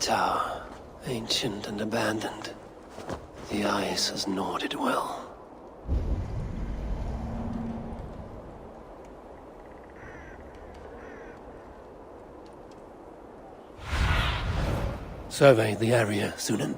Tower, ancient and abandoned. The ice has gnawed it well. Survey the area, Sunan.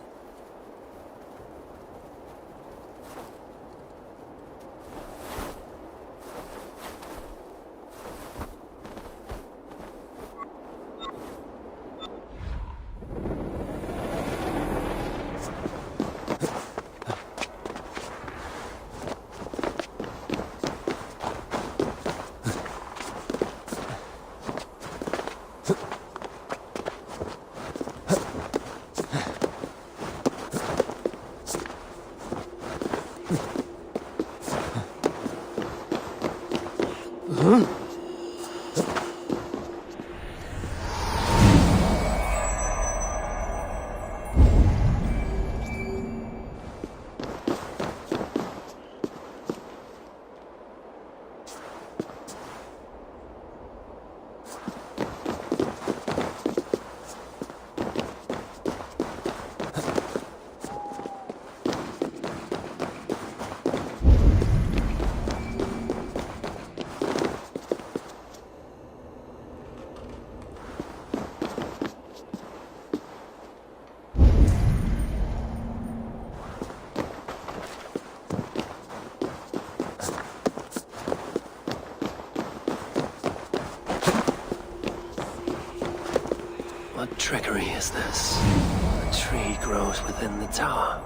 What trickery is this? A tree grows within the tower.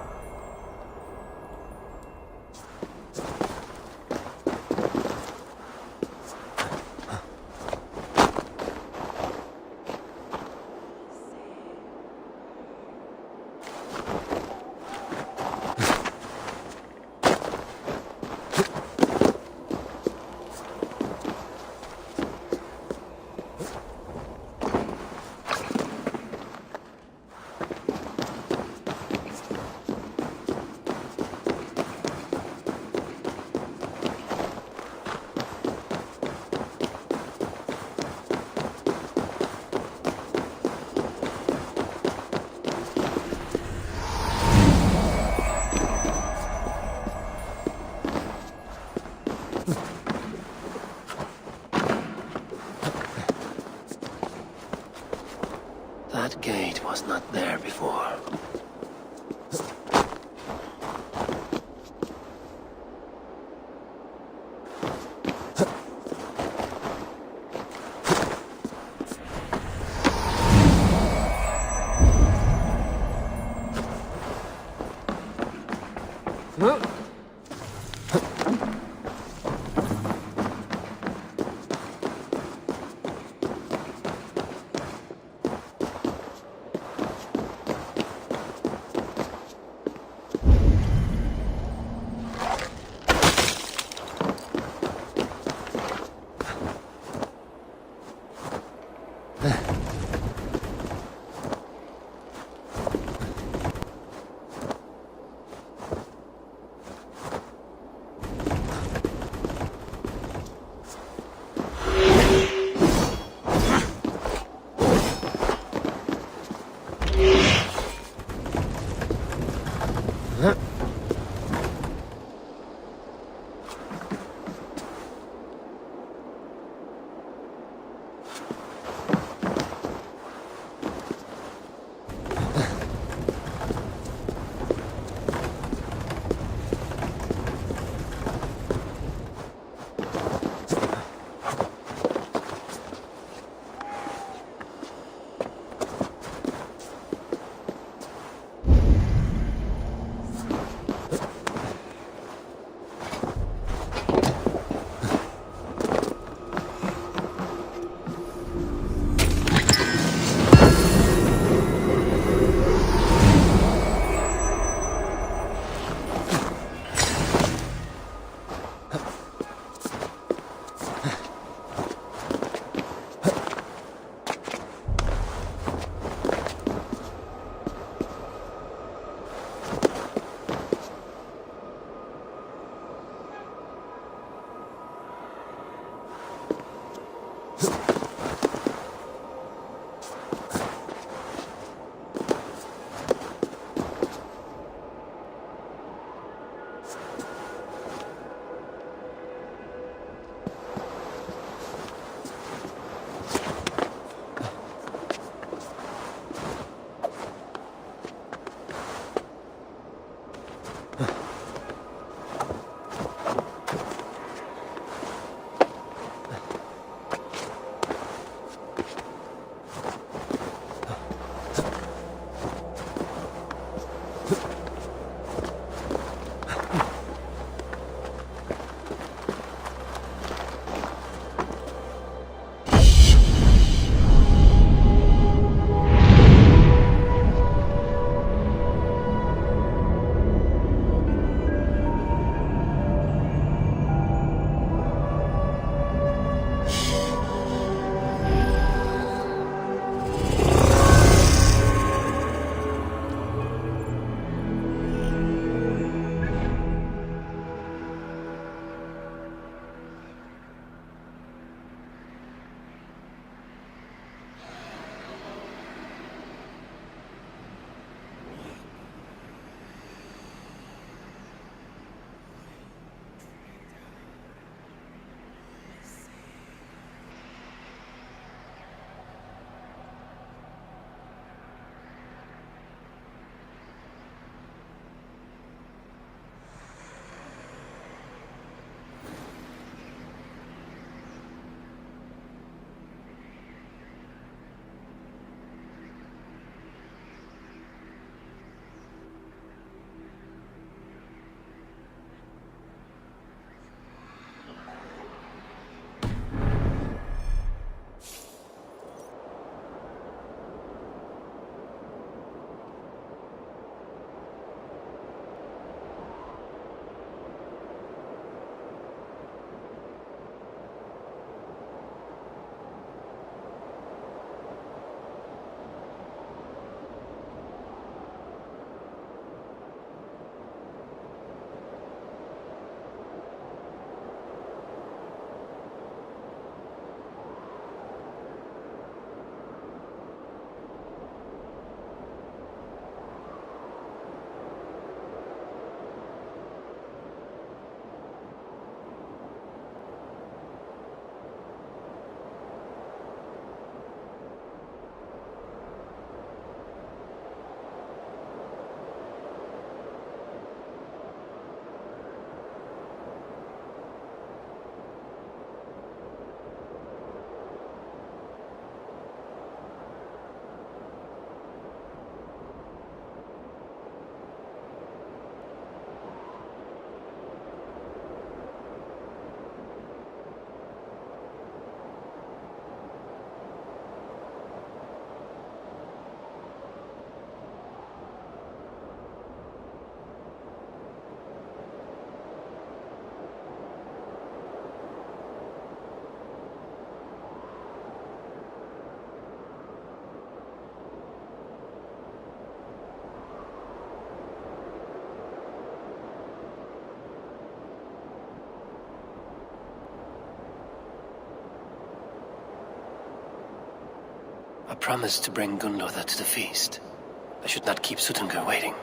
That gate was not there before. I promised to bring Gundotha to the feast. I should not keep Suttungr waiting.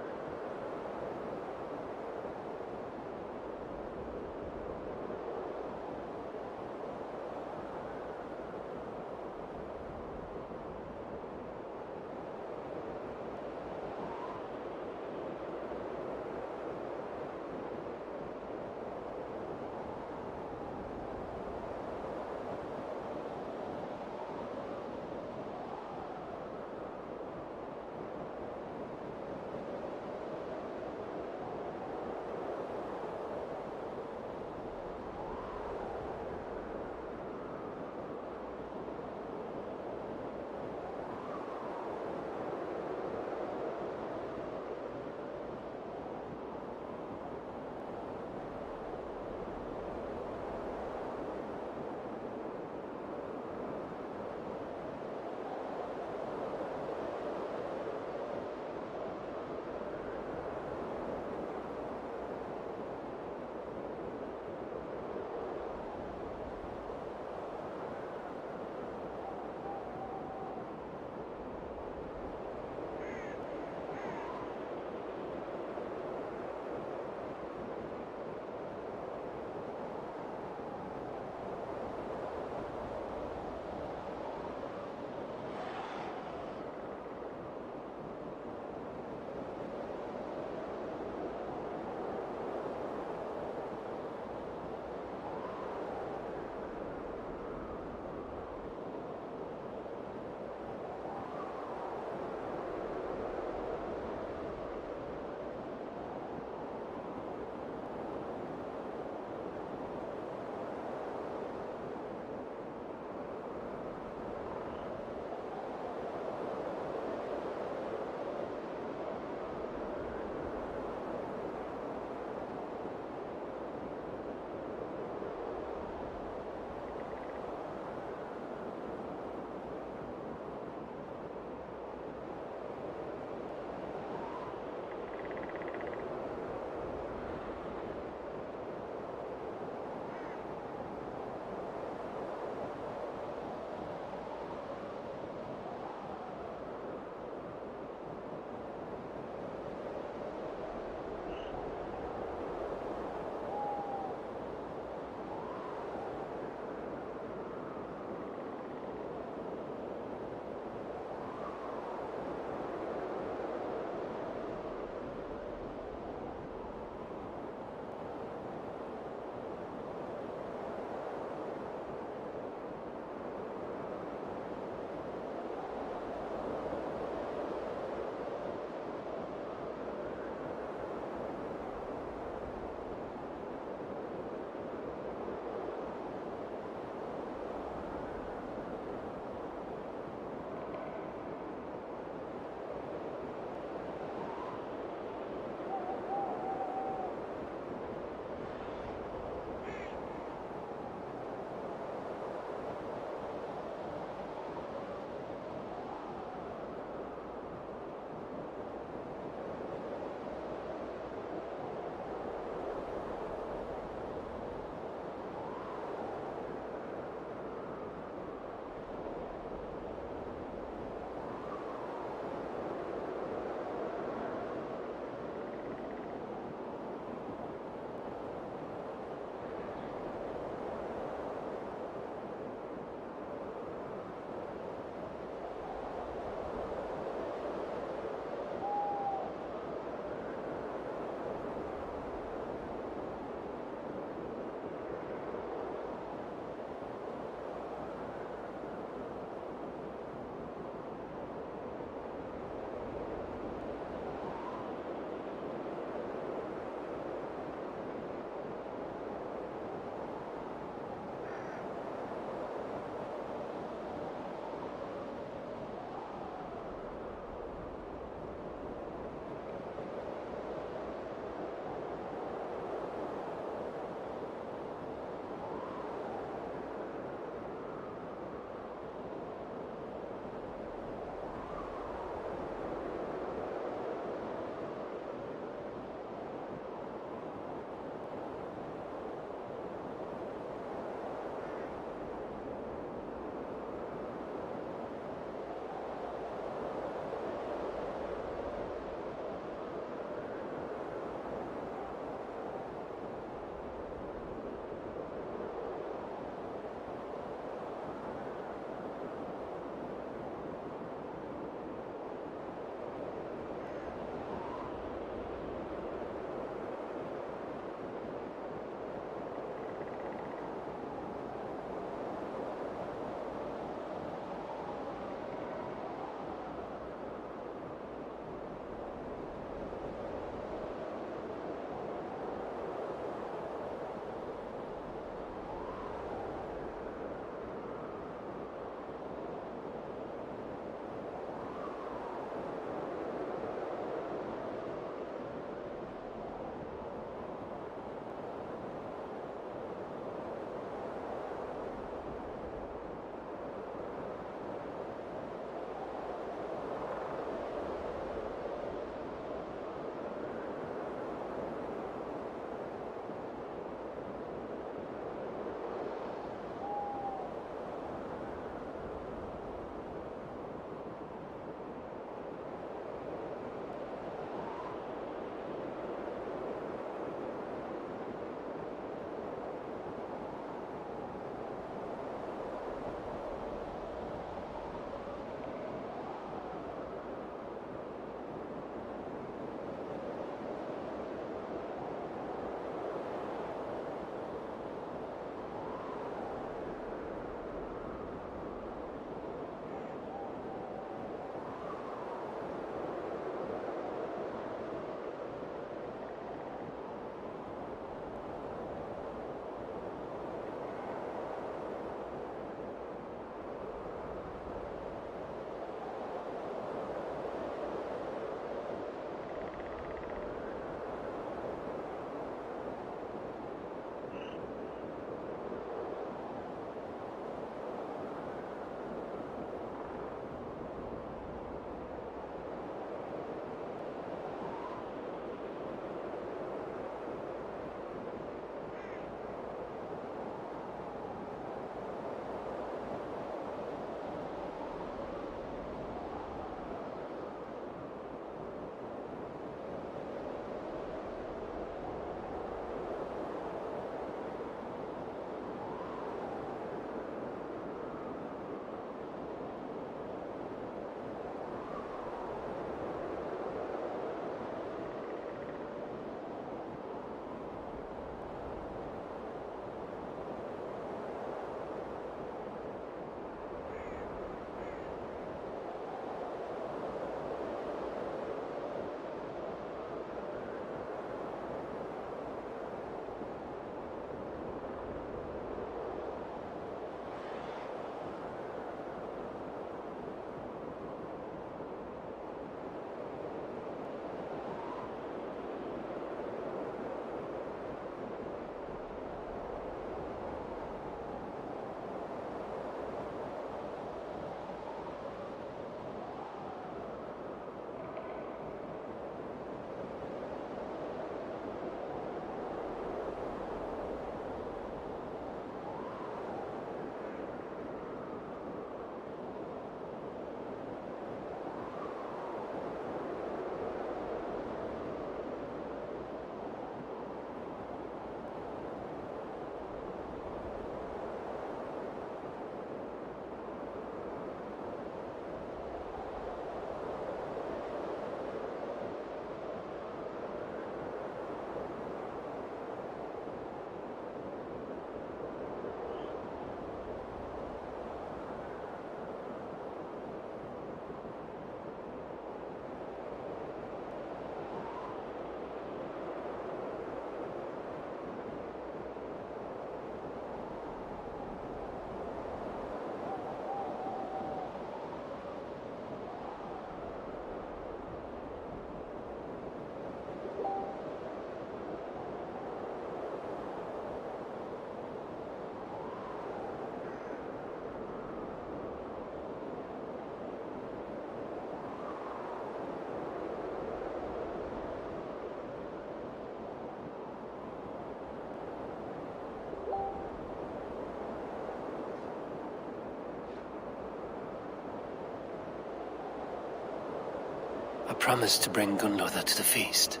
I promised to bring Gundotha to the feast.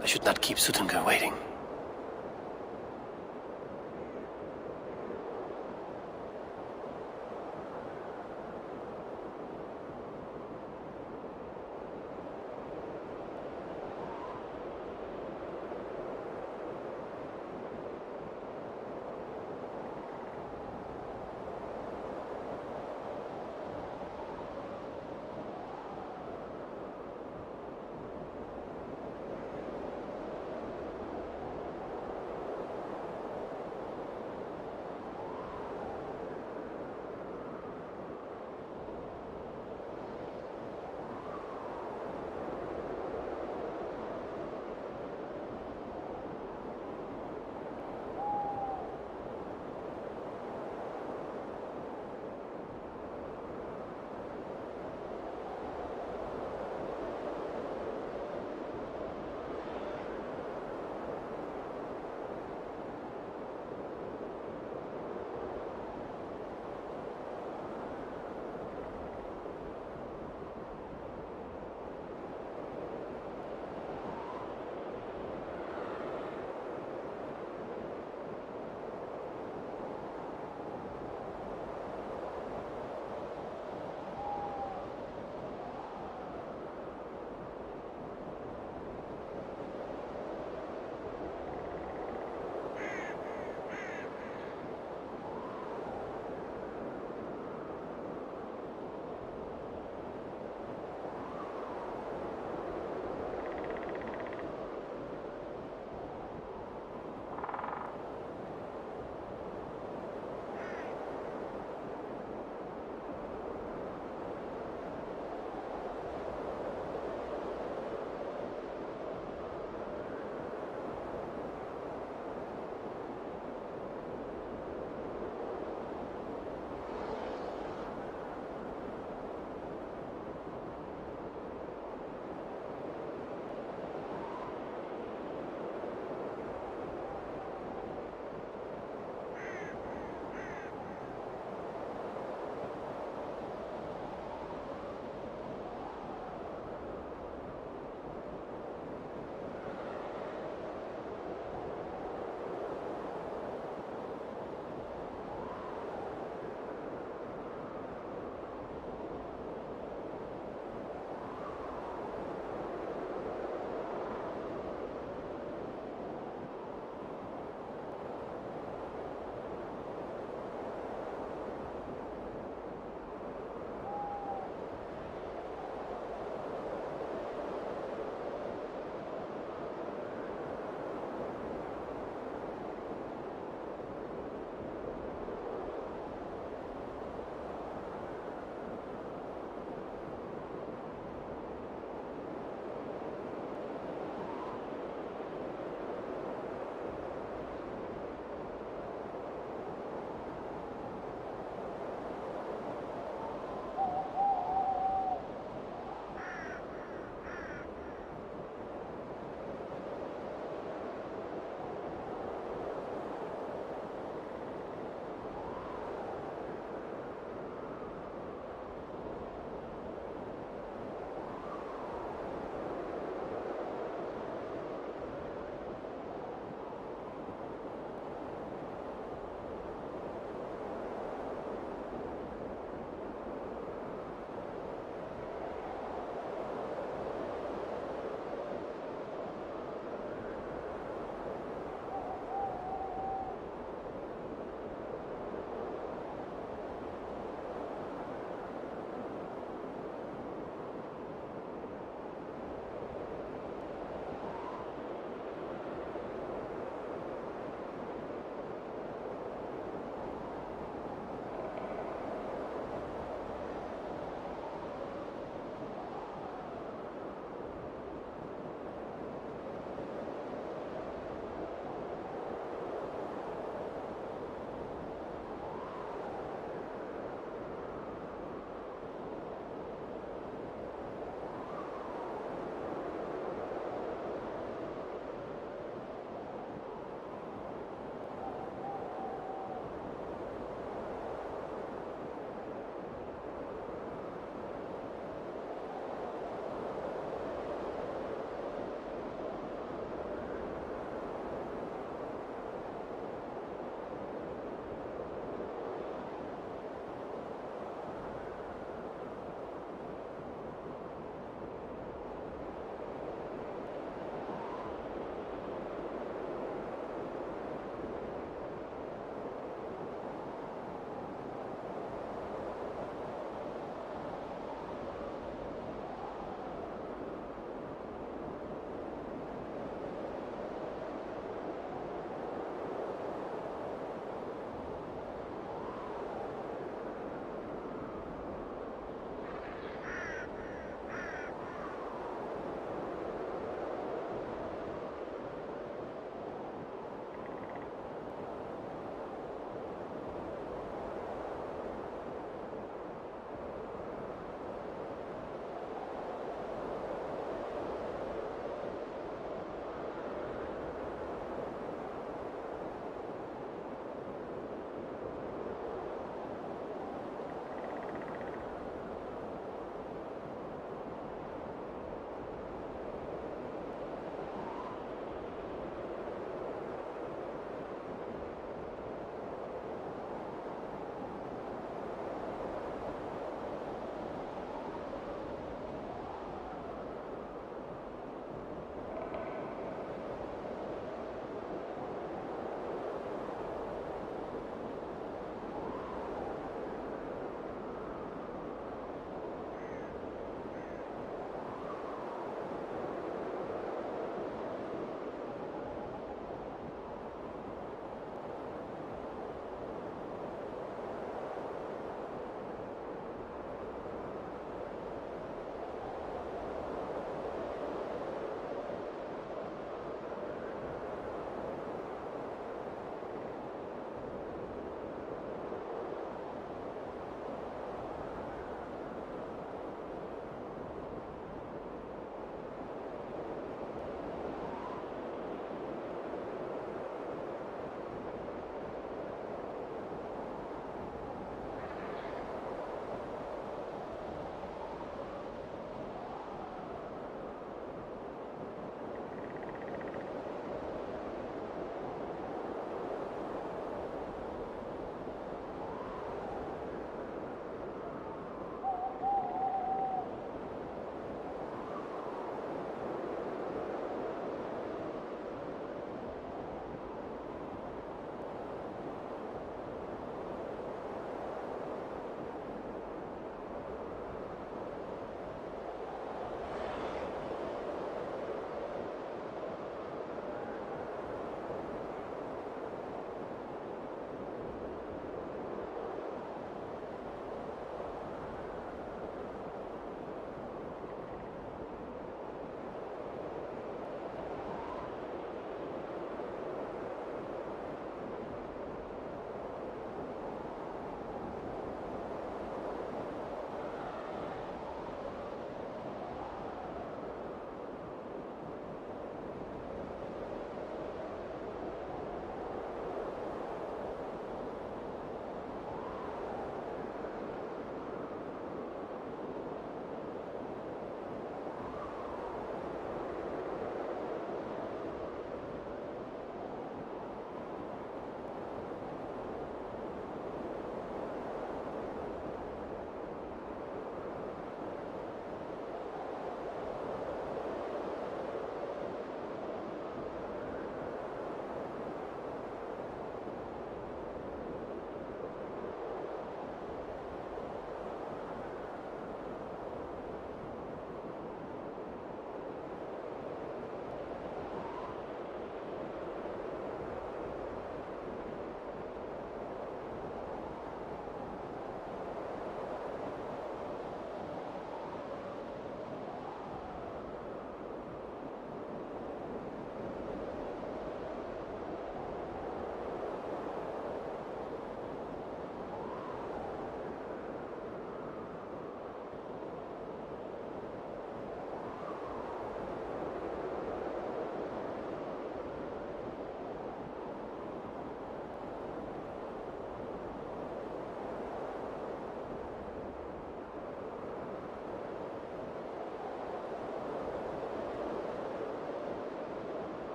I should not keep Suttungr waiting.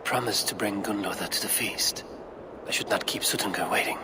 promised to bring Gundotha to the feast. I should not keep Suttungr waiting.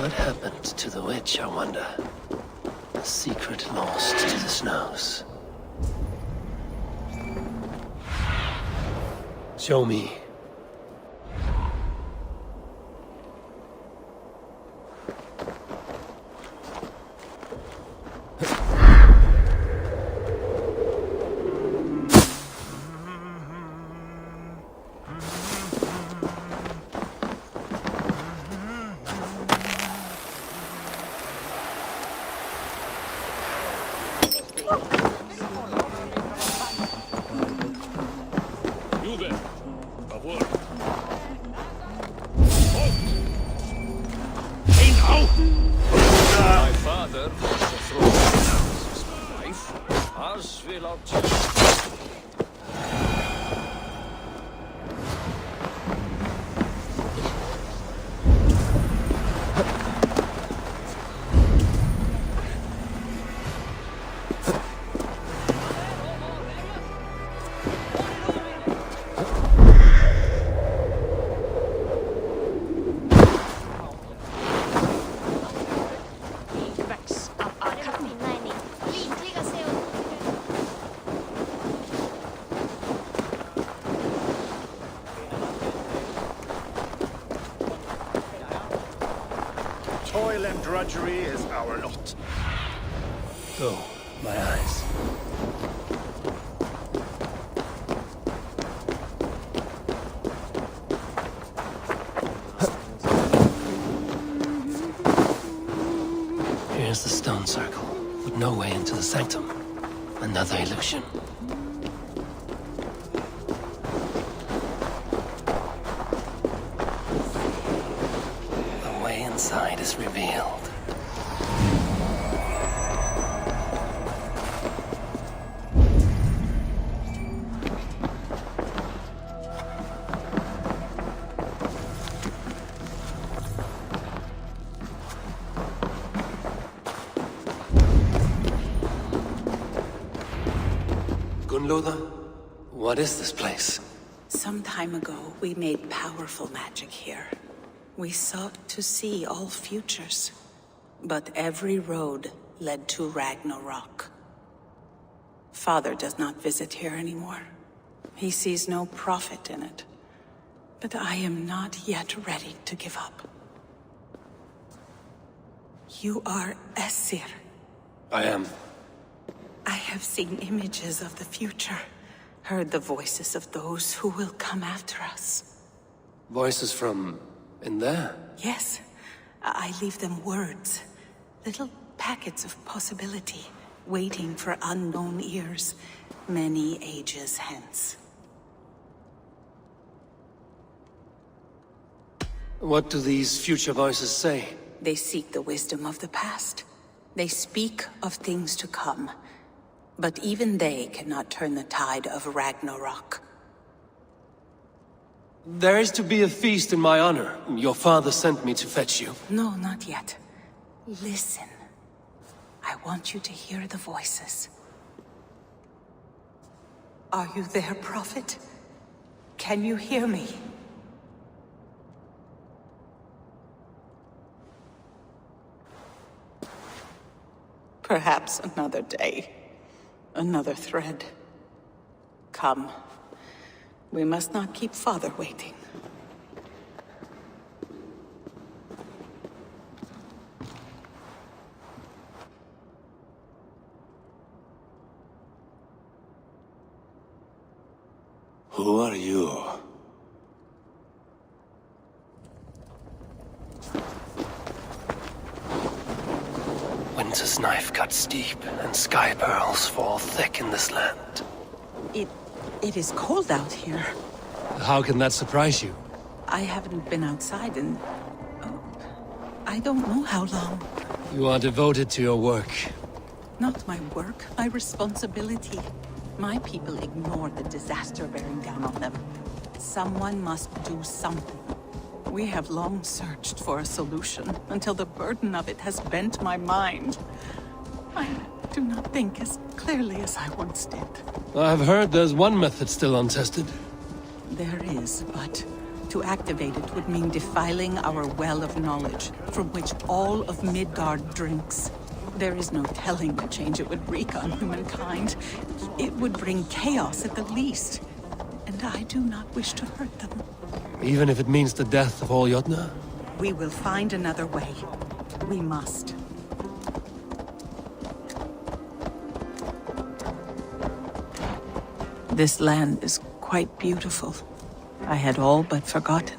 What happened to the witch, I wonder? A secret lost to the snows. Show me. My father was the throne wife, as will our Toil and drudgery is our lot. Go, my eyes. Here's the stone circle, with no way into the sanctum. Another illusion. The way inside is revealed. Gunloda, what is this place? Some time ago, we made powerful magic here. We sought to see all futures, but every road led to Ragnarok. Father does not visit here anymore. He sees no profit in it. But I am not yet ready to give up. You are Esir. I am. I have seen images of the future, heard the voices of those who will come after us. Voices from in there? Yes, I leave them words, little packets of possibility, waiting for unknown ears, many ages hence. What do these future voices say? They seek the wisdom of the past. They speak of things to come. But even they cannot turn the tide of Ragnarok. There is to be a feast in my honor. Your father sent me to fetch you. No, not yet. Listen. I want you to hear the voices. Are you there, Prophet? Can you hear me? Perhaps another day. Another thread. Come. We must not keep Father waiting. Who are you? Winter's knife cuts deep, and sky pearls fall thick in this land. It is cold out here. How can that surprise you? I haven't been outside in... oh, I don't know how long. You are devoted to your work. Not my work, my responsibility. My people ignore the disaster bearing down on them. Someone must do something. We have long searched for a solution, until the burden of it has bent my mind. I do not think as clearly as I once did. I've heard there's one method still untested. There is, but To activate it would mean defiling our well of knowledge, from which all of Midgard drinks. There is no telling the change it would wreak on humankind. It would bring chaos at the least. And I do not wish to hurt them. Even if it means the death of all Jotnar? We will find another way. We must. This land is quite beautiful. I had all but forgotten.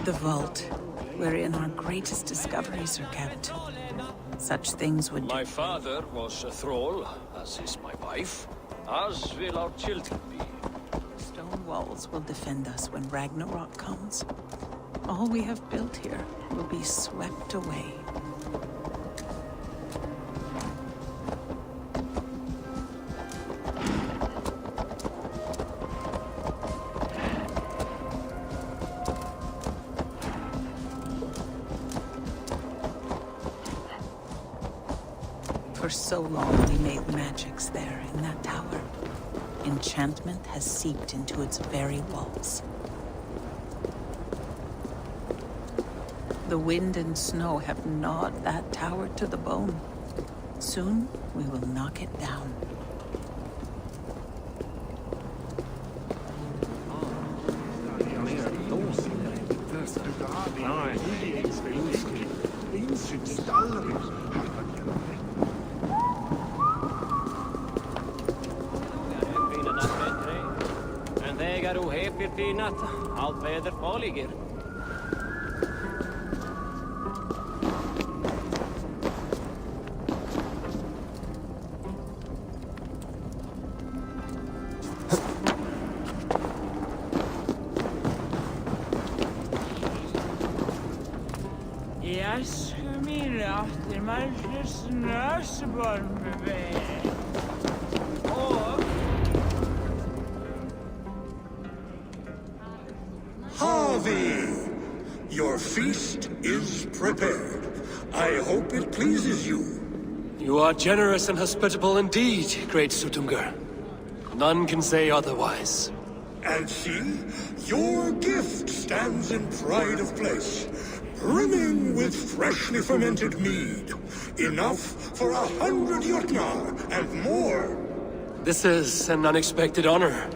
The vault, wherein our greatest discoveries are kept. Such things would... My father was a thrall, as is my wife, as will our children be. Stone walls will defend us when Ragnarok comes. All we have built here will be swept away. For so long we made magics there in that tower. Enchantment has seeped into its very walls. The wind and snow have gnawed that tower to the bone. Soon we will knock it down. Allt väder farligger. Yes, mira, det är snösbarn bebé. Harvey! Your feast is prepared. I hope it pleases you. You are generous and hospitable indeed, great Sutungur. None can say otherwise. And see, your gift stands in pride of place, brimming with freshly fermented mead. Enough for 100 Jotnar and more. This is an unexpected honor.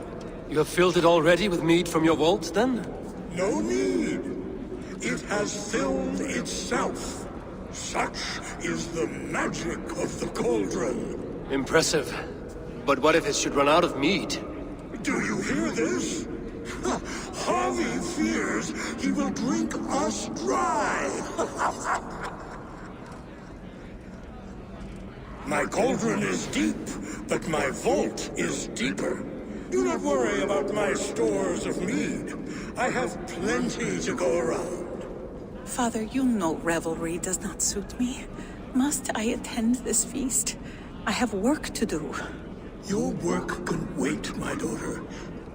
You have filled it already with mead from your vault, then? No need. It has filled itself. Such is the magic of the cauldron. Impressive. But what if it should run out of mead? Do you hear this? Harvey fears he will drink us dry. My cauldron is deep, but my vault is deeper. Do not worry about my stores of mead. I have plenty to go around. Father, you know revelry does not suit me. Must I attend this feast? I have work to do. Your work can wait, my daughter.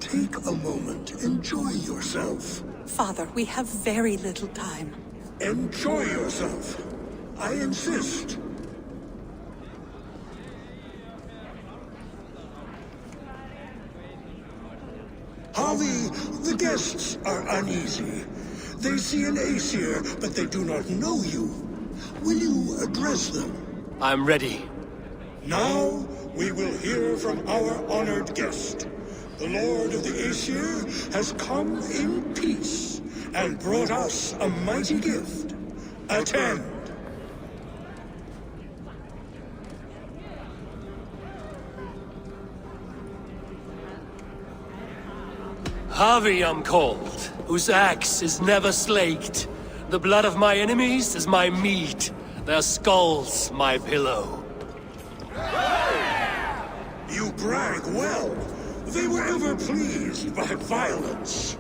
Take a moment. Enjoy yourself. Father, we have very little time. Enjoy yourself. I insist. Harvey, the guests are uneasy. They see an Aesir, but they do not know you. Will you address them? I'm ready. Now, we will hear from our honored guest. The Lord of the Aesir has come in peace and brought us a mighty gift. Attend. Harvey I'm called, whose axe is never slaked. The blood of my enemies is my meat, their skulls my pillow. You brag well. They were ever pleased by violence.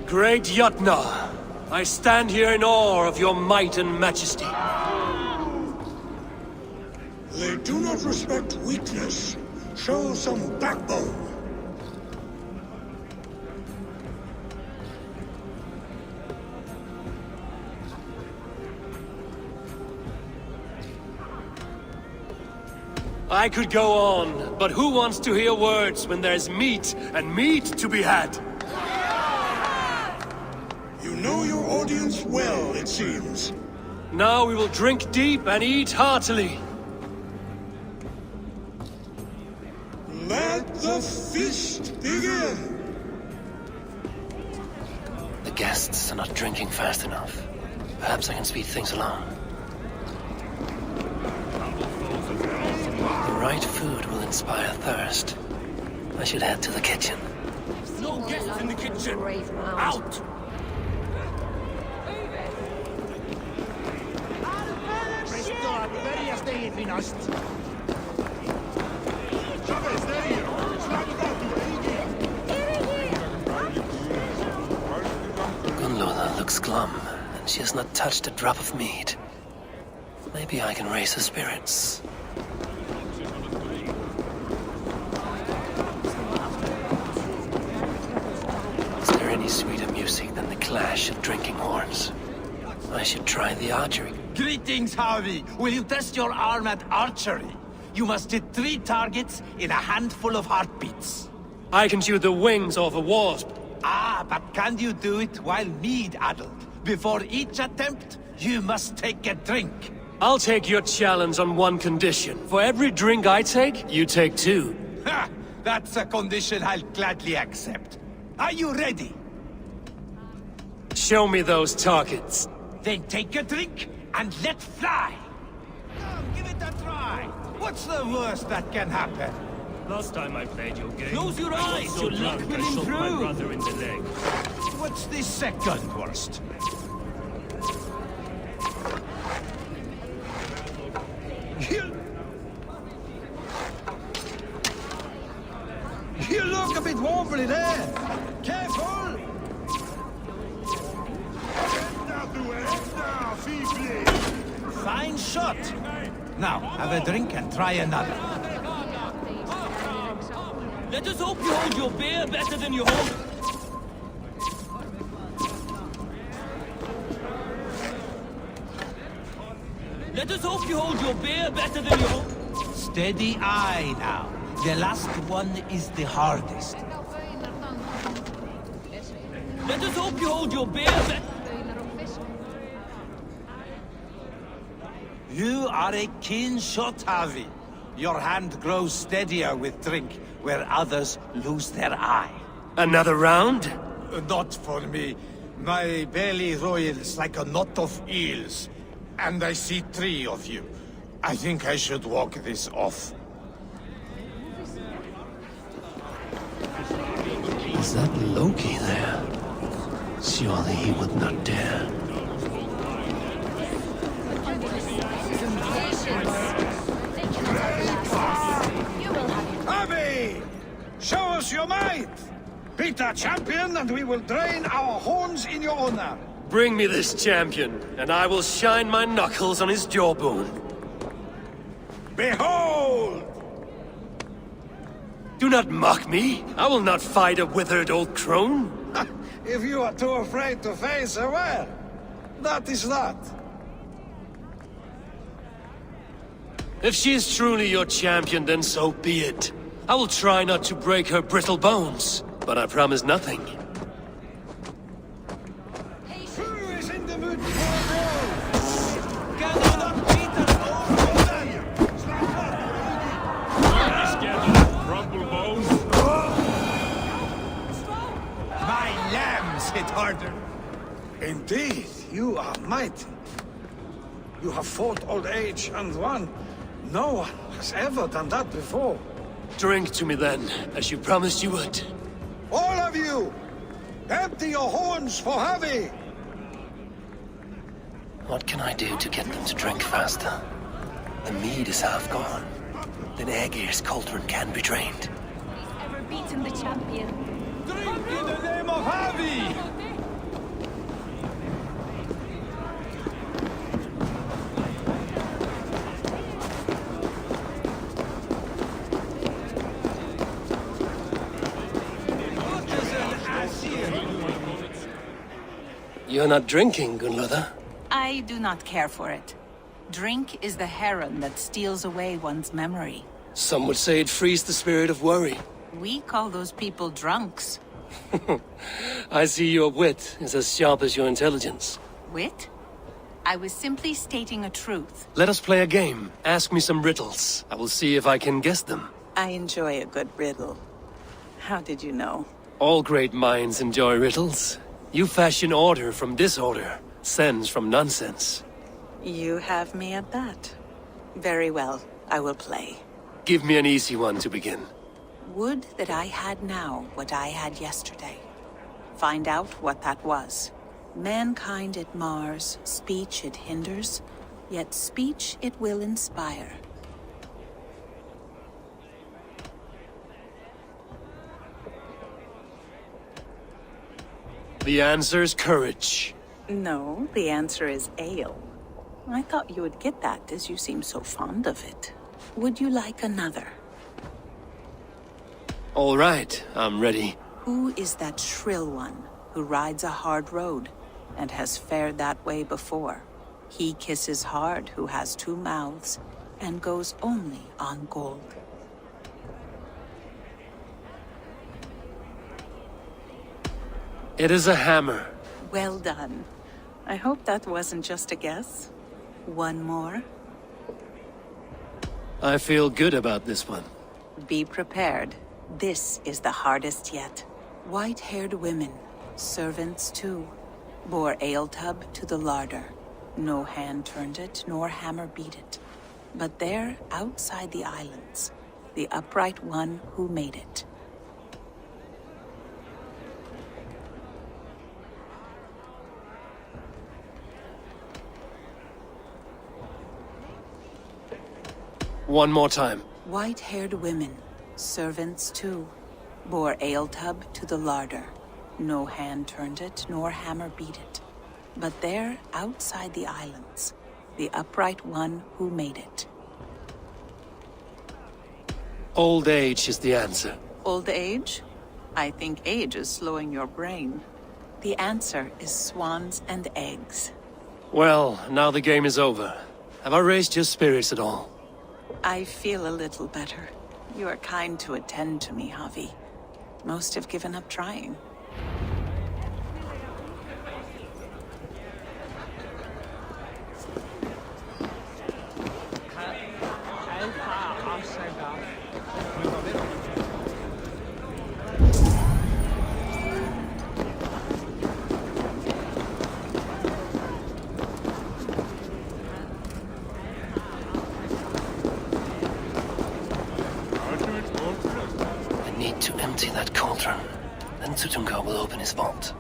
Great Jotnar, I stand here in awe of your might and majesty. They do not respect weakness. Show some backbone. I could go on, but who wants to hear words when there's meat and meat to be had? You know your audience well, it seems. Now we will drink deep and eat heartily. Let the feast begin! The guests are not drinking fast enough. Perhaps I can speed things along. The right food will inspire thirst. I should head to the kitchen. No guests in the kitchen! Out! Gunlola looks glum, and she has not touched a drop of meat. Maybe I can raise her spirits. Is there any sweeter music than the clash of drinking horns? I should try the archery. Greetings, Harvey. Will you test your arm at archery? You must hit 3 targets in a handful of heartbeats. I can shoot the wings off a wasp. Ah, but can you do it while mead-addled? Before each attempt, you must take a drink. I'll take your challenge on one condition. For every drink I take, you take 2. Ha! That's a condition I'll gladly accept. Are you ready? Show me those targets. Then take a drink and let fly. Come, give it a try. What's the worst that can happen? Last time I played your game, Close your I got eyes, so your luck drunk will I shot my improve. brother in the leg. What's the second worst? You look a bit wobbly there. Careful! Fine shot. Now, have a drink and try another. Let us hope you hold your beer better than you hold... Let us hope you hold your beer better than you hold... Steady eye now. The last one is the hardest. Let us hope you hold your beer better... You are a keen shot, Harvey. Your hand grows steadier with drink, where others lose their eye. Another round? Not for me. My belly roils like a knot of eels. And I see 3 of you. I think I should walk this off. Is that Loki there? Surely he would not dare. Harvey! Show us your might! Beat our champion and we will drain our horns in your honor. Bring me this champion, and I will shine my knuckles on his jawbone. Behold! Do not mock me. I will not fight a withered old crone. If you are too afraid to face her, well, that is that. If she is truly your champion, then so be it. I will try not to break her brittle bones, but I promise nothing. Who is in the mood for a brawl? Can you not beat an old woman? My lambs hit harder. Indeed, you are mighty. You have fought old age and won. No one has ever done that before. Drink to me then, as you promised you would. All of you! Empty your horns for Harvey! What can I do to get them to drink faster? The mead is half gone. Then Aegir's cauldron can be drained. Ever beaten the champion? Drink in the name of Harvey! You're not drinking, Gunlother. I do not care for it. Drink is the heron that steals away one's memory. Some would say it frees the spirit of worry. We call those people drunks. I see your wit is as sharp as your intelligence. Wit? I was simply stating a truth. Let us play a game. Ask me some riddles. I will see if I can guess them. I enjoy a good riddle. How did you know? All great minds enjoy riddles. You fashion order from disorder, sense from nonsense. You have me at that. Very well, I will play. Give me an easy one to begin. Would that I had now what I had yesterday. Find out what that was. Mankind it mars, speech it hinders, yet speech it will inspire. The answer's courage. No, the answer is ale. I thought you would get that as you seem so fond of it. Would you like another? All right, I'm ready. Who is that shrill one who rides a hard road and has fared that way before? He kisses hard who has two mouths and goes only on gold. It is a hammer. Well done. I hope that wasn't just a guess. One more. I feel good about this one. Be prepared. This is the hardest yet. White-haired women, servants too, bore ale tub to the larder. No hand turned it, nor hammer beat it. But there, outside the islands, the upright one who made it. One more time. White-haired women, servants too, bore ale tub to the larder. No hand turned it, nor hammer beat it. But there, outside the islands, the upright one who made it. Old age is the answer. Old age? I think age is slowing your brain. The answer is swans and eggs. Well, now the game is over. Have I raised your spirits at all? I feel a little better. You are kind to attend to me, Javi. Most have given up trying. I need to empty that cauldron. Then Tutunka will open his vault.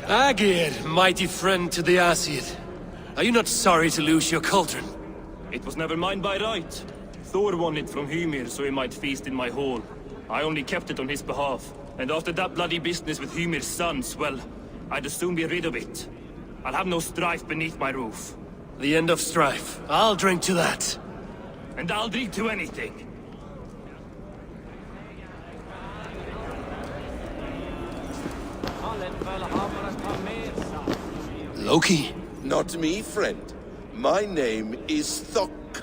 Agir, mighty friend to the Aesir. Are you not sorry to lose your cauldron? It was never mine by right. Thor won it from Hymir so he might feast in my hall. I only kept it on his behalf. And after that bloody business with Hymir's sons, well, I'd as soon be rid of it. I'll have no strife beneath my roof. The end of strife. I'll drink to that. And I'll drink to anything. Loki? Not me, friend. My name is Thok.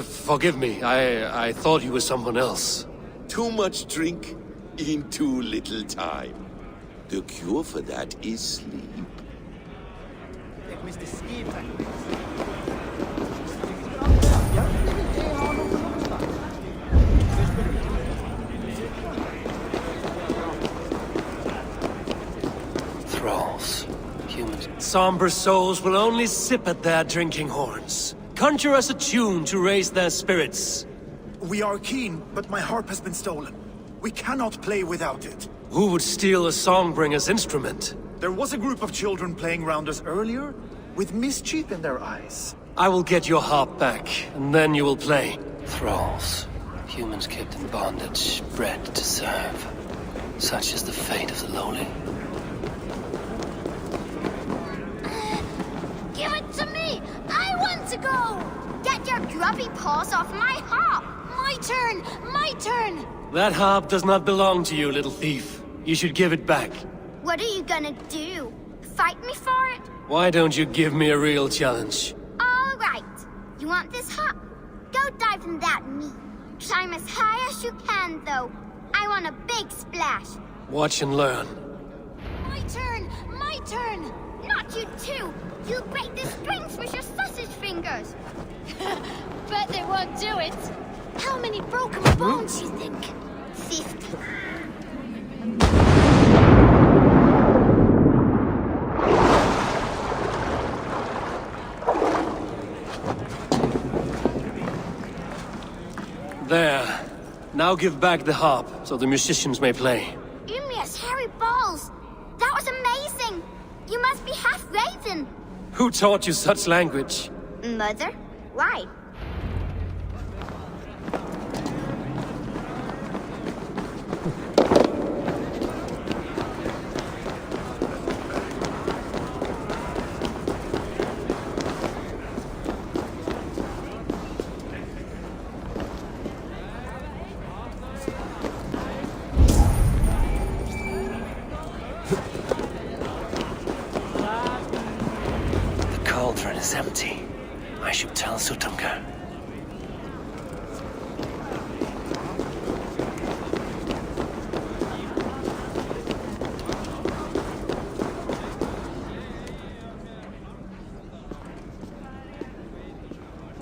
Forgive me. I thought you were someone else. Too much drink in too little time. The cure for that is sleep. Thralls. Humans. Somber souls will only sip at their drinking horns. Conjure us a tune to raise their spirits. We are keen, but my harp has been stolen. We cannot play without it. Who would steal a songbringer's instrument? There was a group of children playing round us earlier, with mischief in their eyes. I will get your harp back, and then you will play. Thralls. Humans kept in bondage, bred to serve. Such is the fate of the lowly. Give it to me! I want to go! Get your grubby paws off my harp! My turn! My turn! That harp does not belong to you, little thief. You should give it back. What are you gonna do? Fight me for it? Why don't you give me a real challenge? All right. You want this harp? Go dive in that meat. Climb as high as you can, though. I want a big splash. Watch and learn. My turn! My turn! Not you too! You'll break the strings with your sausage fingers! Bet they won't do it! How many broken bones, you think? 50. There. Now give back the harp, so the musicians may play. Ymria's hairy balls! That was amazing! You must be half raven! Who taught you such language? Mother? Why? The cauldron is empty. I should tell Sutunga.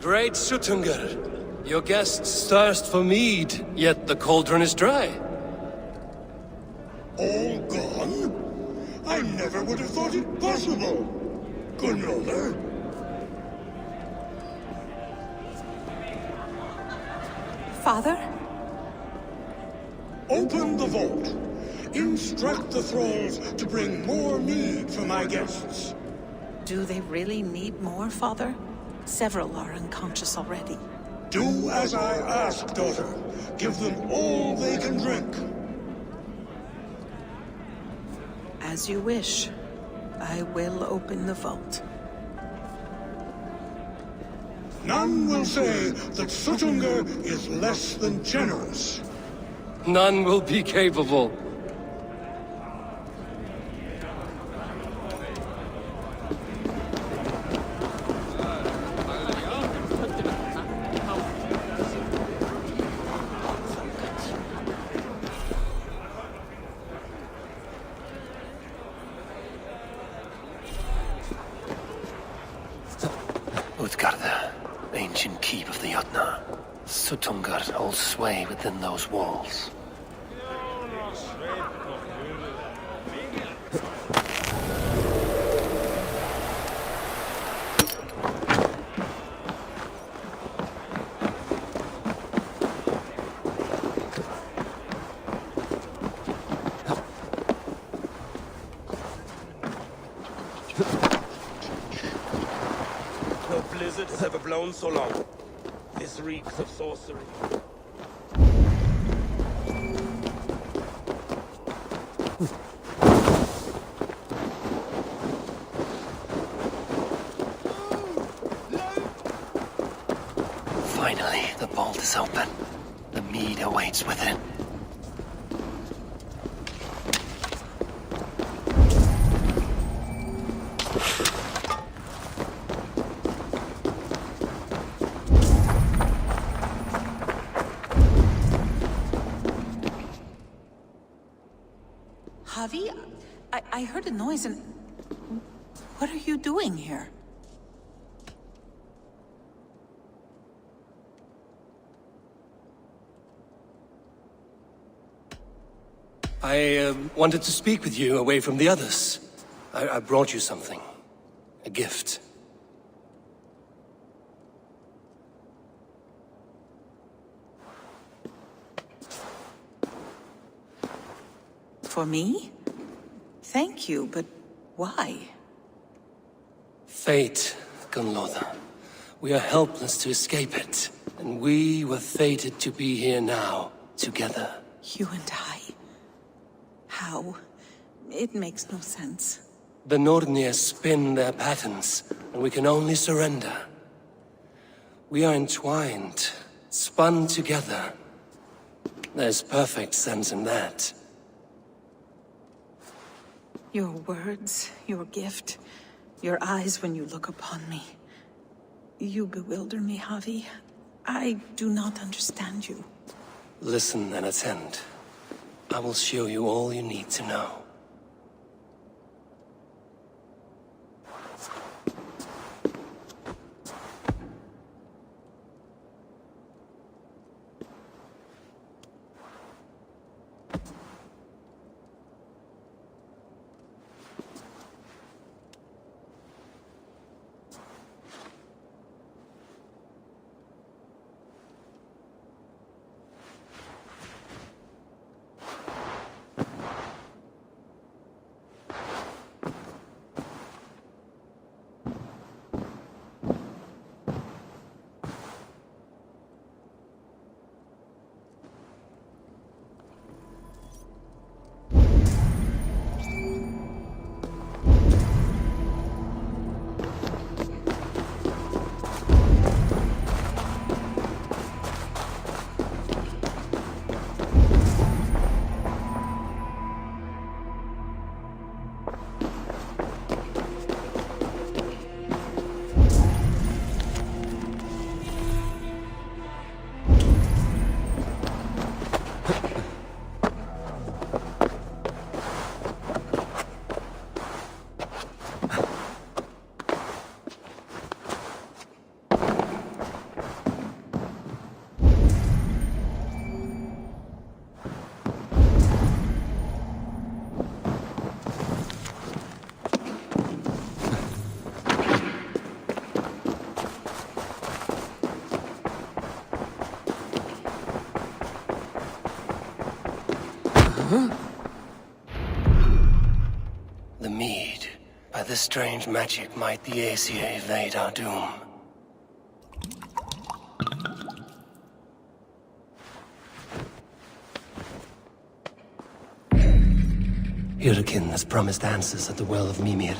Great Sutunga, your guests thirst for mead, yet the cauldron is dry. All gone? I never would have thought it possible. Gunlola? Father? Open the vault. Instruct the thralls to bring more mead for my guests. Do they really need more, Father? Several are unconscious already. Do as I ask, daughter. Give them all they can drink. As you wish. I will open the vault. None will say that Sutunga is less than generous. None will be capable. Utgarda, ancient keep of the Jotnar. Sutungar holds sway within those walls. No blizzard has ever blown so long. This reeks of sorcery. Finally, the vault is open. The mead awaits within. Javi, I heard a noise and... What are you doing here? I wanted to speak with you away from the others. I brought you something. A gift. For me? Thank you, but why? Fate, Gunloda. We are helpless to escape it. And we were fated to be here now, together. You and I. How? It makes no sense. The Nordnir spin their patterns, and we can only surrender. We are entwined, spun together. There's perfect sense in that. Your words, your gift, your eyes when you look upon me. You bewilder me, Javi. I do not understand you. Listen and attend. I will show you all you need to know. The mead. By this strange magic might the Aesir evade our doom. Hyrkin has promised answers at the Well of Mimir.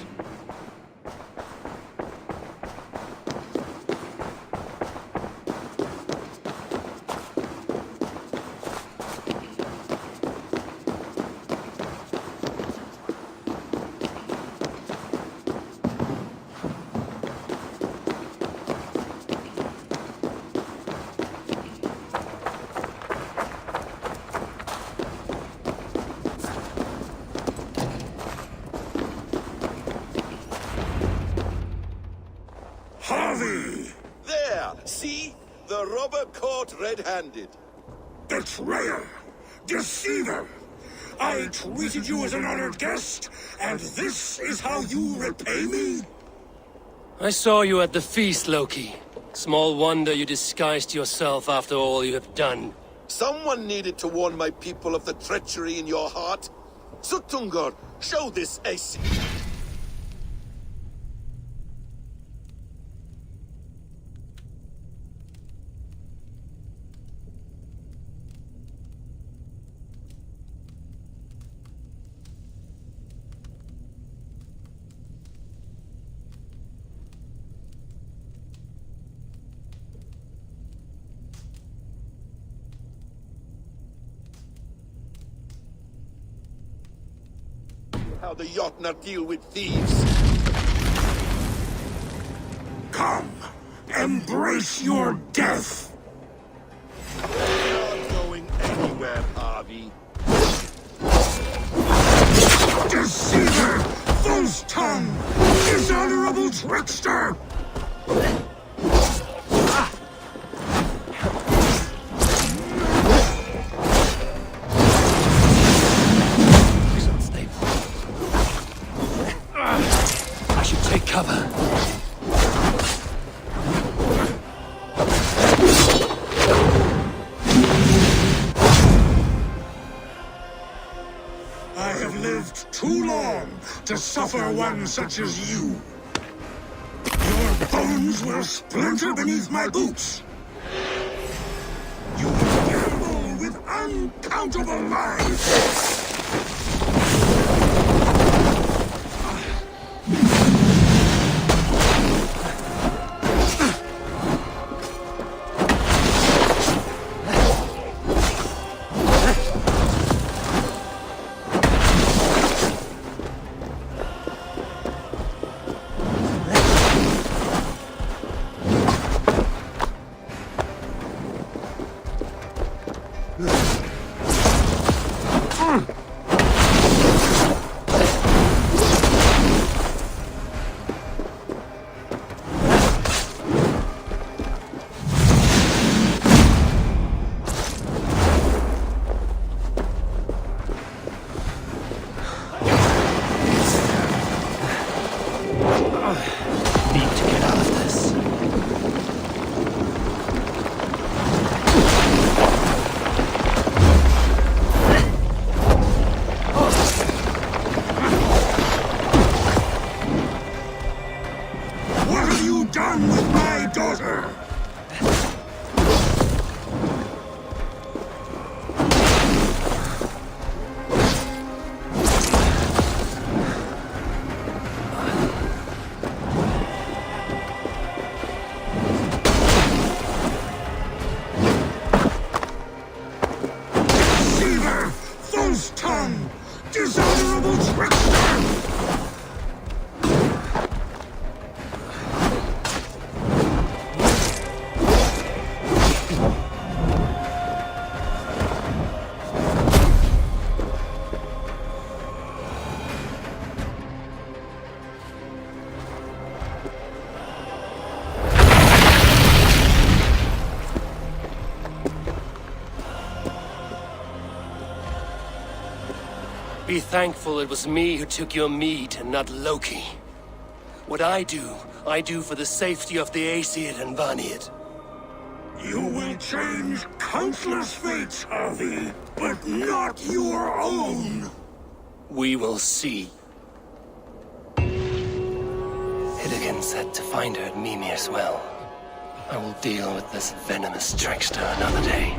Harvey! There! See? The robber caught red-handed. Betrayer! Deceiver! I treated you as an honored guest, and this is how you repay me? I saw you at the feast, Loki. Small wonder you disguised yourself after all you have done. Someone needed to warn my people of the treachery in your heart. Suttungr, show this Aesir. How the Jotnar deal with thieves. Come, embrace your death! We're not going anywhere, Harvey. Deceiver! False tongue! Dishonorable trickster! Take cover. I have lived too long to suffer one such as you. Your bones will splinter beneath my boots. uncountable lives! Done with my daughter! Deceiver! False tongue! Dishonorable trickster! Be thankful it was me who took your meat and not Loki. What I do for the safety of the Aesir and Vanir. You will change countless fates, Harvey, but not your own! We will see. Hilligan said to find her at Mimir's well. I will deal with this venomous trickster another day.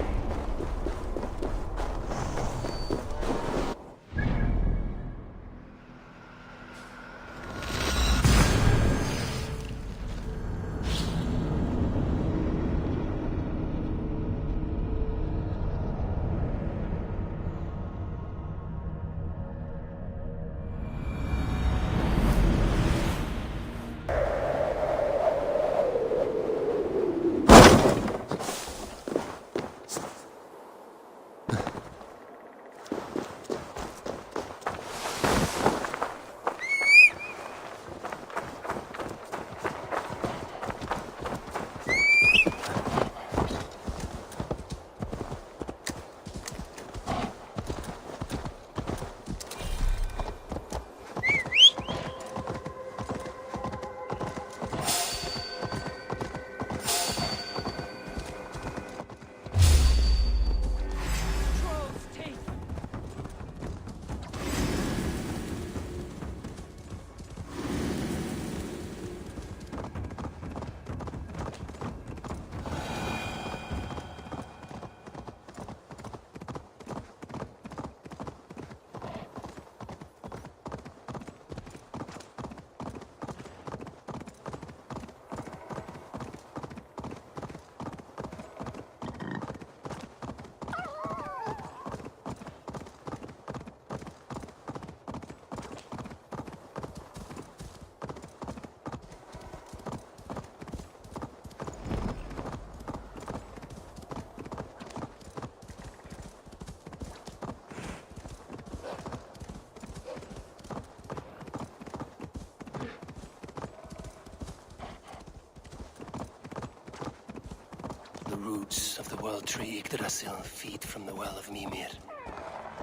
The roots of the world tree Yggdrasil feed from the well of Mimir.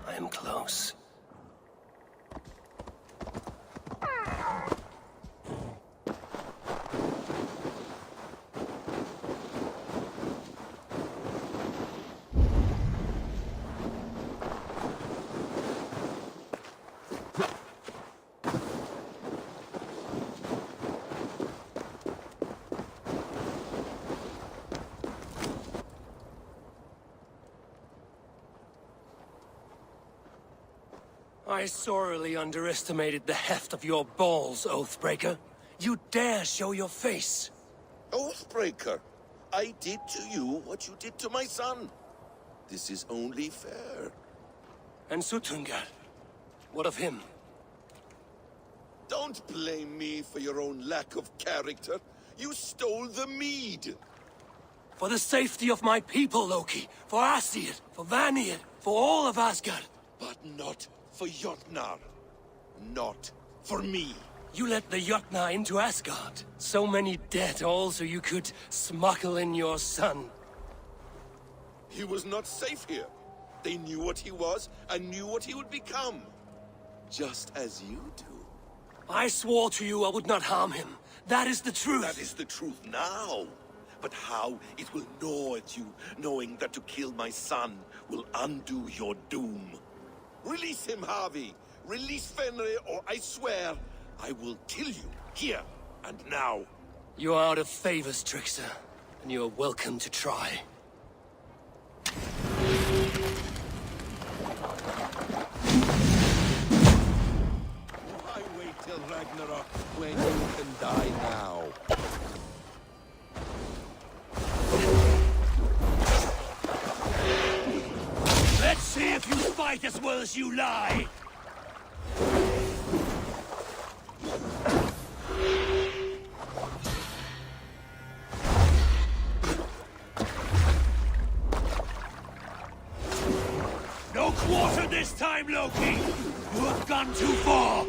I am close. I sorely underestimated the heft of your balls, Oathbreaker. You dare show your face? Oathbreaker, I did to you what you did to my son. This is only fair. And Sutungar? What of him? Don't blame me for your own lack of character. You stole the mead. For the safety of my people, Loki. For Aesir, for Vanir, for all of Asgard. But not for Jotnar. Not for me. You let the Jotnar into Asgard. So many dead, all so you could smuggle in your son. He was not safe here. They knew what he was and knew what he would become. Just as you do. I swore to you I would not harm him. That is the truth. That is the truth now. But how it will gnaw at you, knowing that to kill my son will undo your doom. Release him, Harvey. Release Fenrir, or I swear, I will kill you, here and now. You are out of favors, Trickster. And you are welcome to try. Why wait till Ragnarok when you can die now? Let's see if you fight as well as you lie! No quarter this time, Loki! You have gone too far!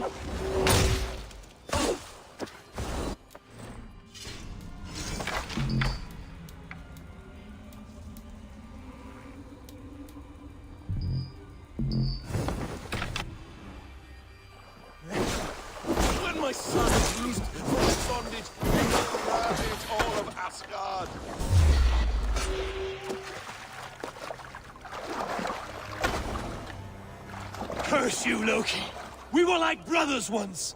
When my son is loosed from his bondage, he will ravage all of Asgard. Curse you, Loki! We were like brothers once!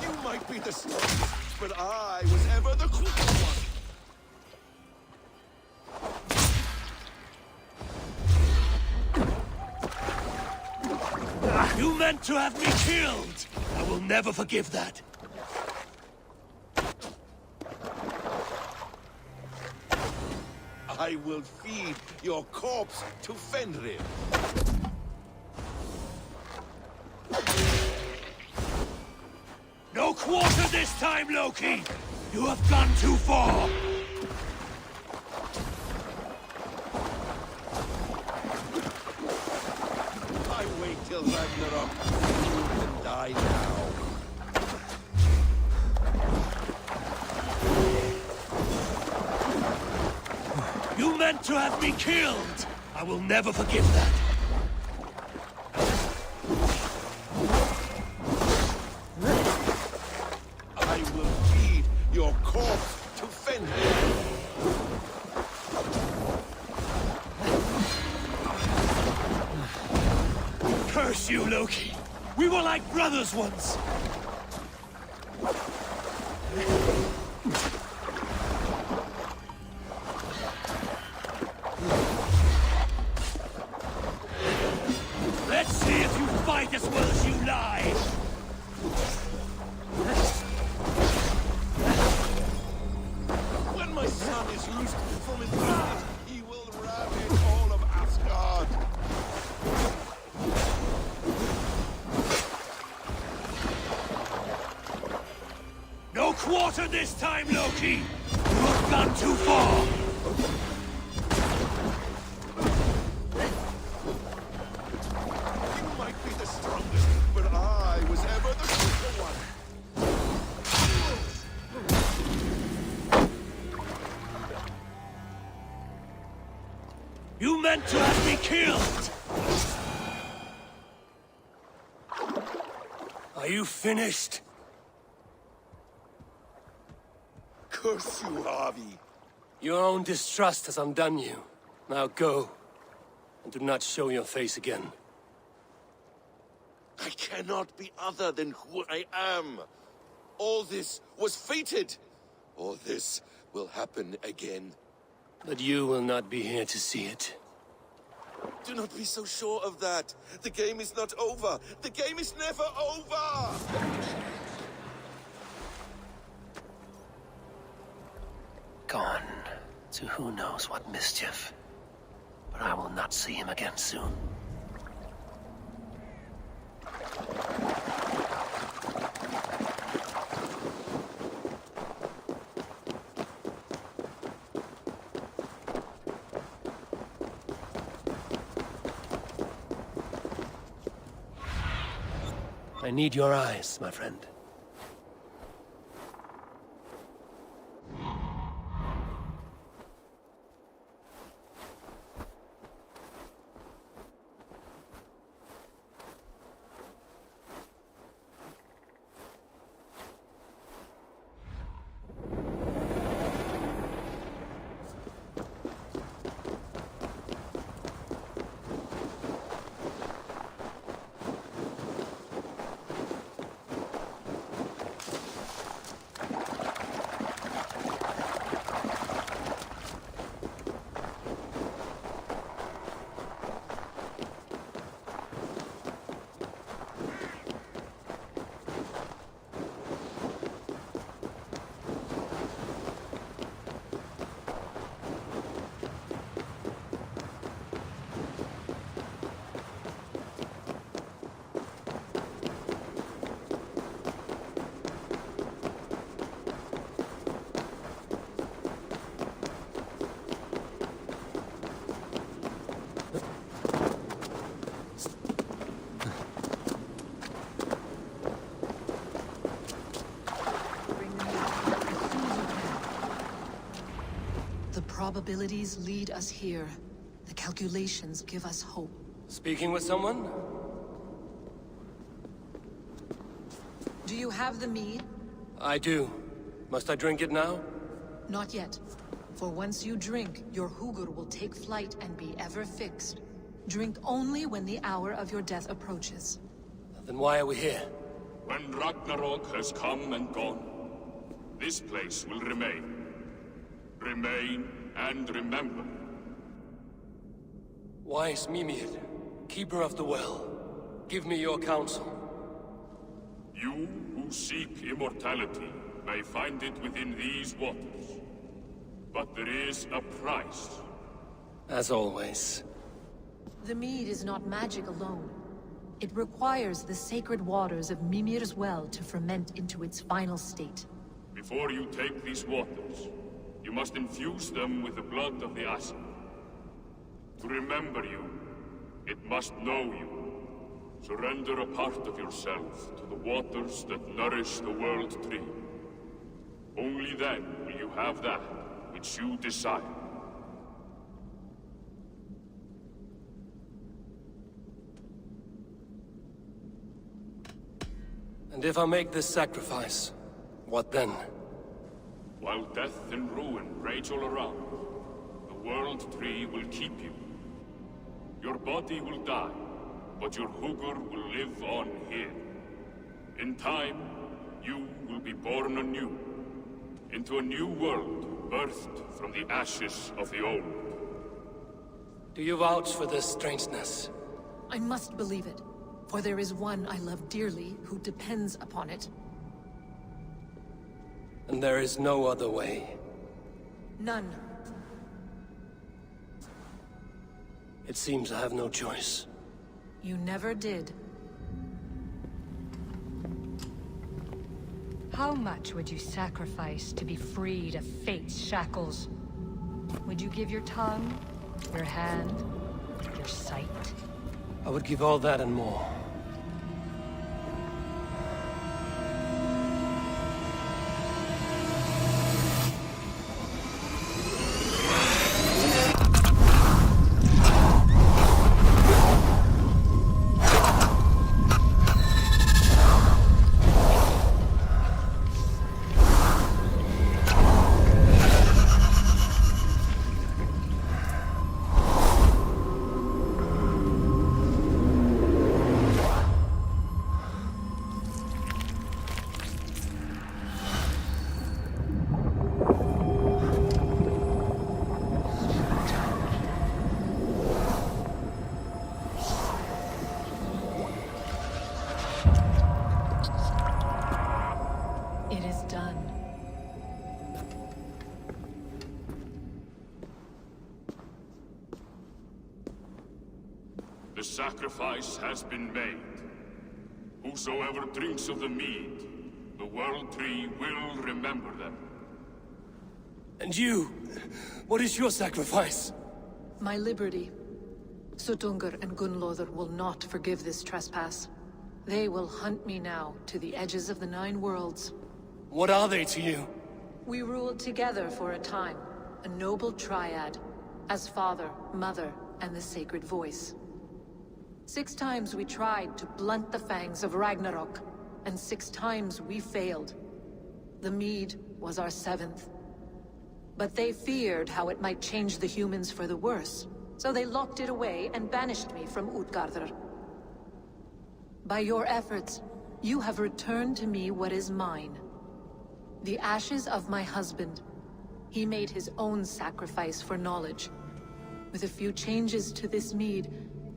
You might be the strongest, but I was ever the quicker one. You meant to have me killed! I will never forgive that. I will feed your corpse to Fenrir. No quarter this time, Loki! You have gone too far! I wait till Ragnarok. You can die now. You meant to have me killed! I will never forgive that. I will feed your corpse to Fenrir. Curse you, Loki! We were like brothers once! Let's see if you fight as well as you lie! When my son is loosed from his bondage, he will ravage all of Asgard. No quarter this time, Loki! You have gone too far! You might be the strongest, but I was ever the quicker one. You meant to have me killed! Are you finished? Curse you, Harvey. Your own distrust has undone you. Now go, and do not show your face again. I cannot be other than who I am. All this was fated. All this will happen again. But you will not be here to see it. Do not be so sure of that. The game is not over. The game is never over! Gone to who knows what mischief. But I will not see him again soon. I need your eyes, my friend. Probabilities lead us here. The calculations give us hope. Speaking with someone? Do you have the mead? I do. Must I drink it now? Not yet. For once you drink, your Hugur will take flight and be ever fixed. Drink only when the hour of your death approaches. Then why are we here? When Ragnarok has come and gone, this place will remain. Remain and remember. Wise Mimir, keeper of the well, give me your counsel. You who seek immortality may find it within these waters. But there is a price. As always. The mead is not magic alone. It requires the sacred waters of Mimir's well to ferment into its final state. Before you take these waters, you must infuse them with the blood of the Asa. To remember you, it must know you. Surrender a part of yourself to the waters that nourish the World Tree. Only then will you have that which you desire. And if I make this sacrifice, what then? While death and ruin rage all around, the World Tree will keep you. Your body will die, but your Hugur will live on here. In time, you will be born anew, into a new world birthed from the ashes of the old. Do you vouch for this strangeness? I must believe it, for there is one I love dearly who depends upon it. And there is no other way. None. It seems I have no choice. You never did. How much would you sacrifice to be freed of fate's shackles? Would you give your tongue, your hand, your sight? I would give all that and more. sacrifice has been made. Whosoever drinks of the mead, the World Tree will remember them. And you? What is your sacrifice? My liberty. Suttungr and Gunnlóðr will not forgive this trespass. They will hunt me now to the edges of the 9 worlds. What are they to you? We ruled together for a time, a noble triad, as father, mother, and the sacred voice. 6 times we tried to blunt the fangs of Ragnarok, and 6 times we failed. The mead was our 7th. But they feared how it might change the humans for the worse, so they locked it away and banished me from Utgardr. By your efforts, you have returned to me what is mine. The ashes of my husband. He made his own sacrifice for knowledge. With a few changes to this mead,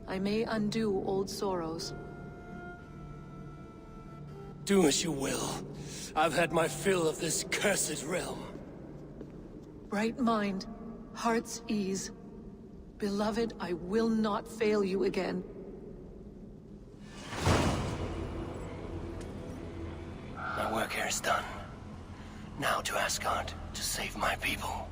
I may undo old sorrows. Do as you will. I've had my fill of this cursed realm. Bright mind, heart's ease. Beloved, I will not fail you again. My work here is done. Now to Asgard to save my people.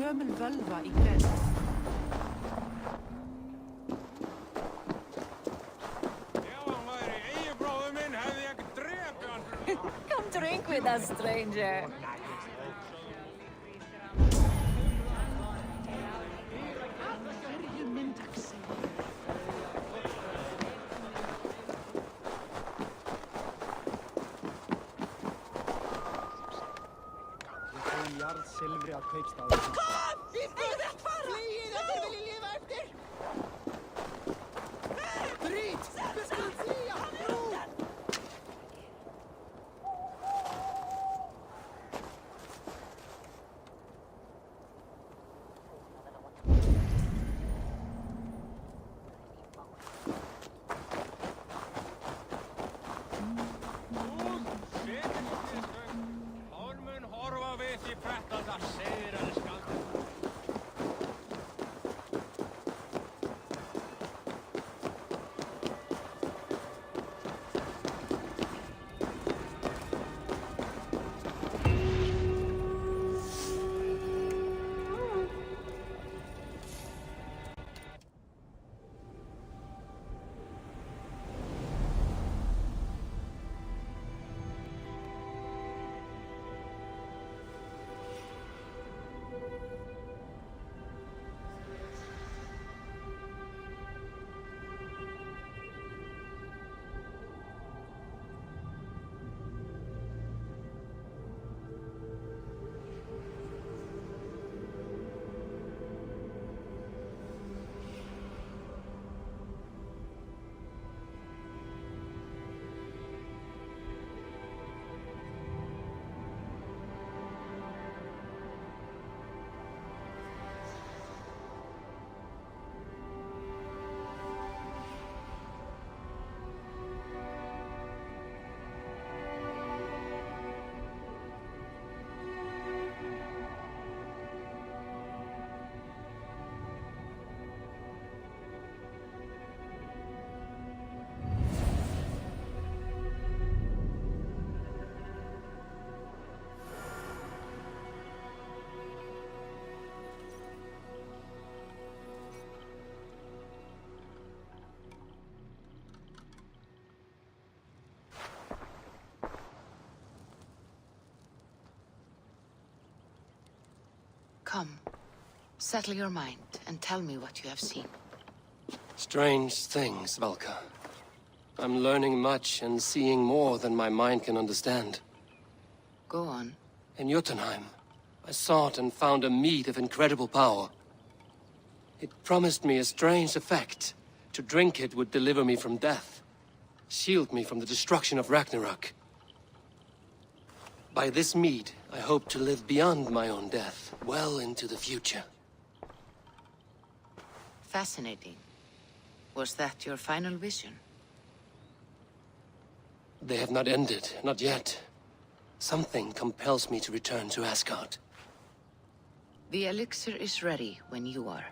gömul völva í grennd. Come drink with us, stranger. Silfri Ikke rett for! Bli i det, dere vil leve efter! Bryt! Beskudslia! Come, settle your mind and tell me what you have seen. Strange things, Valka. I'm learning much and seeing more than my mind can understand. Go on. In Jotunheim, I sought and found a mead of incredible power. It promised me a strange effect. To drink it would deliver me from death, shield me from the destruction of Ragnarok. By this mead, I hope to live beyond my own death, well into the future. Fascinating. Was that your final vision? They have not ended, not yet. Something compels me to return to Asgard. The elixir is ready when you are.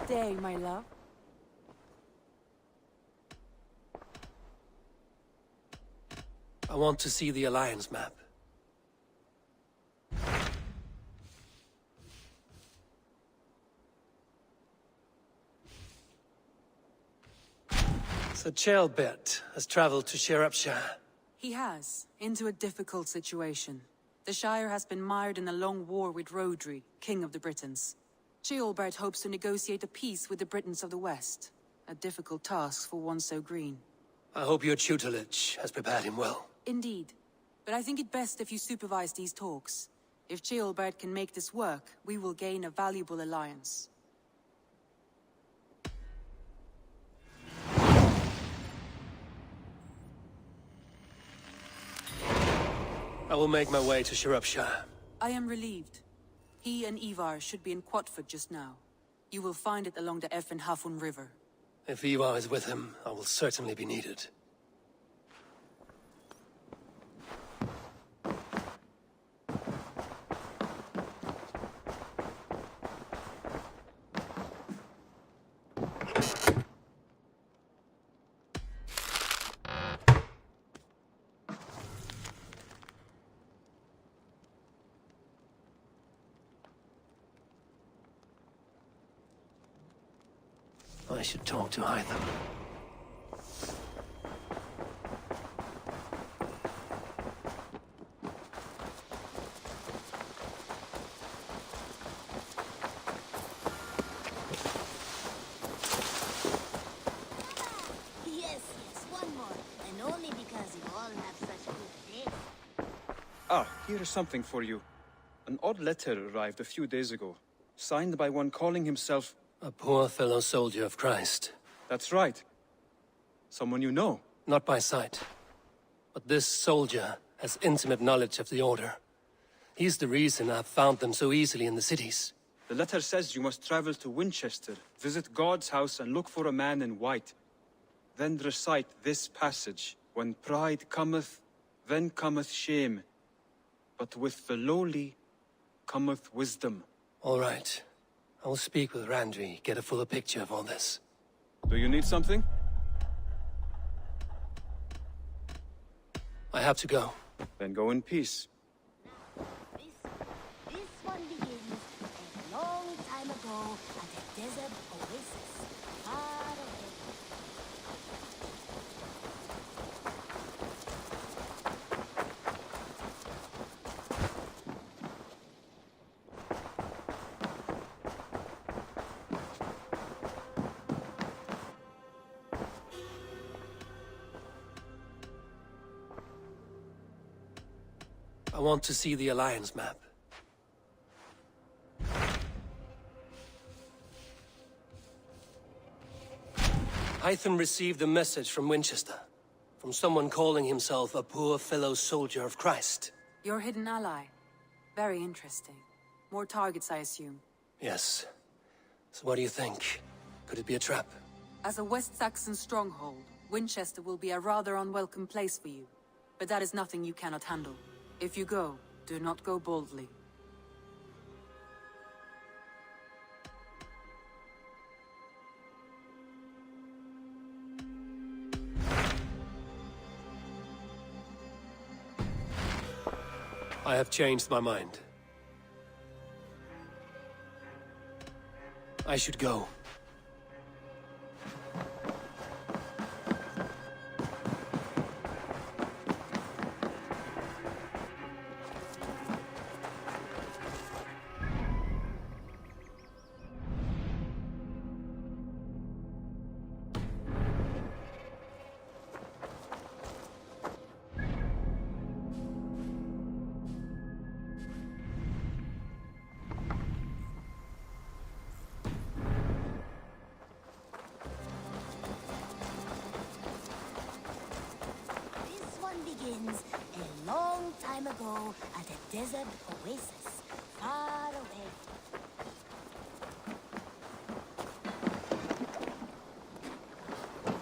day, my love. I want to see the Alliance map. Sir Chaelbert has traveled to Shropshire. He has, into a difficult situation. The Shire has been mired in a long war with Rhodri, King of the Britons. Ceolbert hopes to negotiate a peace with the Britons of the West. A difficult task for one so green. I hope your tutelage has prepared him well. Indeed. But I think it best if you supervise these talks. If Ceolbert can make this work, we will gain a valuable alliance. I will make my way to Shropshire. I am relieved. He and Ivar should be in Quatford just now. You will find it along the Effen Hafun River. If Ivar is with him, I will certainly be needed. I should talk to Hytham. Yes, one more. And only because you all have such good taste. Ah, here is something for you. An odd letter arrived a few days ago, signed by one calling himself... A poor fellow soldier of Christ. That's right. Someone you know. Not by sight. But this soldier has intimate knowledge of the Order. He's the reason I've found them so easily in the cities. The letter says you must travel to Winchester, visit God's house and look for a man in white. Then recite this passage. When pride cometh, then cometh shame. But with the lowly cometh wisdom. All right. I will speak with Randri, get a fuller picture of all this. Do you need something? I have to go. Then go in peace. This one begins a long time ago at a desert oasis far away. I want to see the Alliance map. Hytham received a message from Winchester, from someone calling himself a poor fellow soldier of Christ. Your hidden ally. Very interesting. More targets, I assume. Yes. So what do you think? Could it be a trap? As a West Saxon stronghold, Winchester will be a rather unwelcome place for you. But that is nothing you cannot handle. If you go, do not go boldly. I have changed my mind. I should go. Begins a long time ago at a desert oasis far away.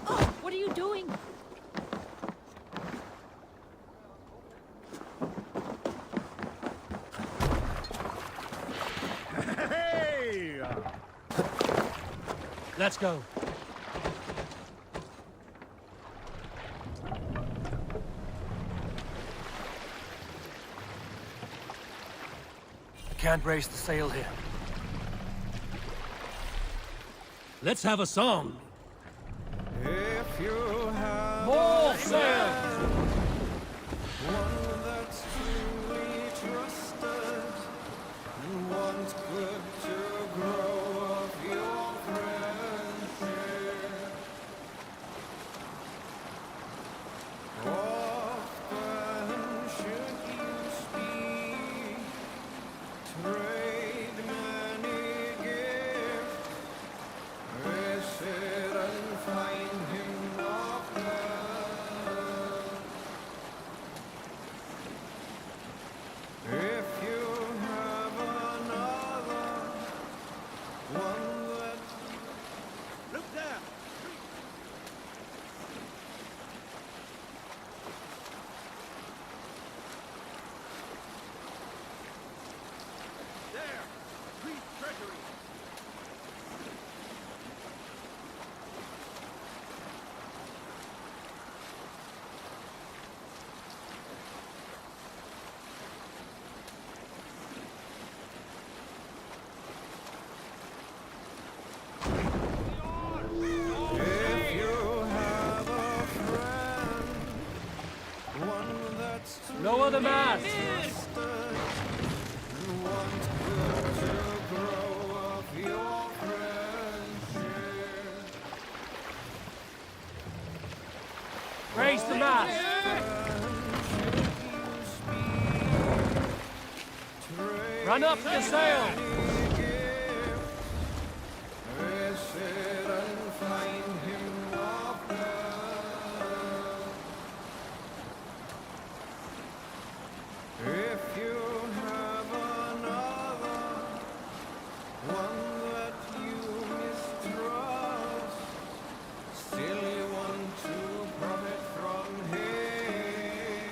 Oh, what are you doing? Hey! Let's go. I can't raise the sail here. Let's have a song. If you have More sail! one that's truly trusted and wants good to grow of your friendship. Often should you speak, trade many gifts, visit and find him of love. If you have another one that... Look there! There! Greek treasury! If you have a friend, one that's Lower the mast! trusted and wants good to grow of your friendship. Raise the mast! Run up the sail! Visit and find him of love. If you have another one that you mistrust, still you want to profit from him.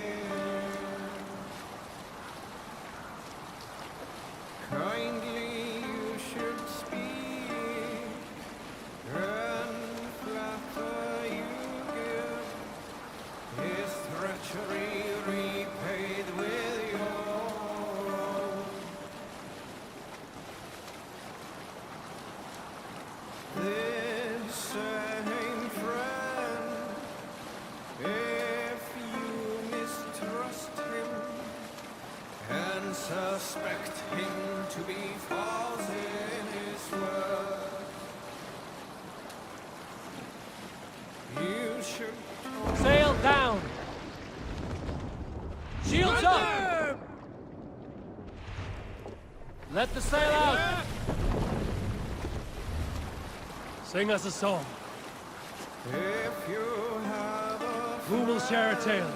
Kindly you should speak, and flatter you give, his treachery repaid with your own. This same friend, if you mistrust him and suspect him to be false in his word, you should Sail down! Shields up! Let the sail out! Sing us a song. if you have a Who will share a tale?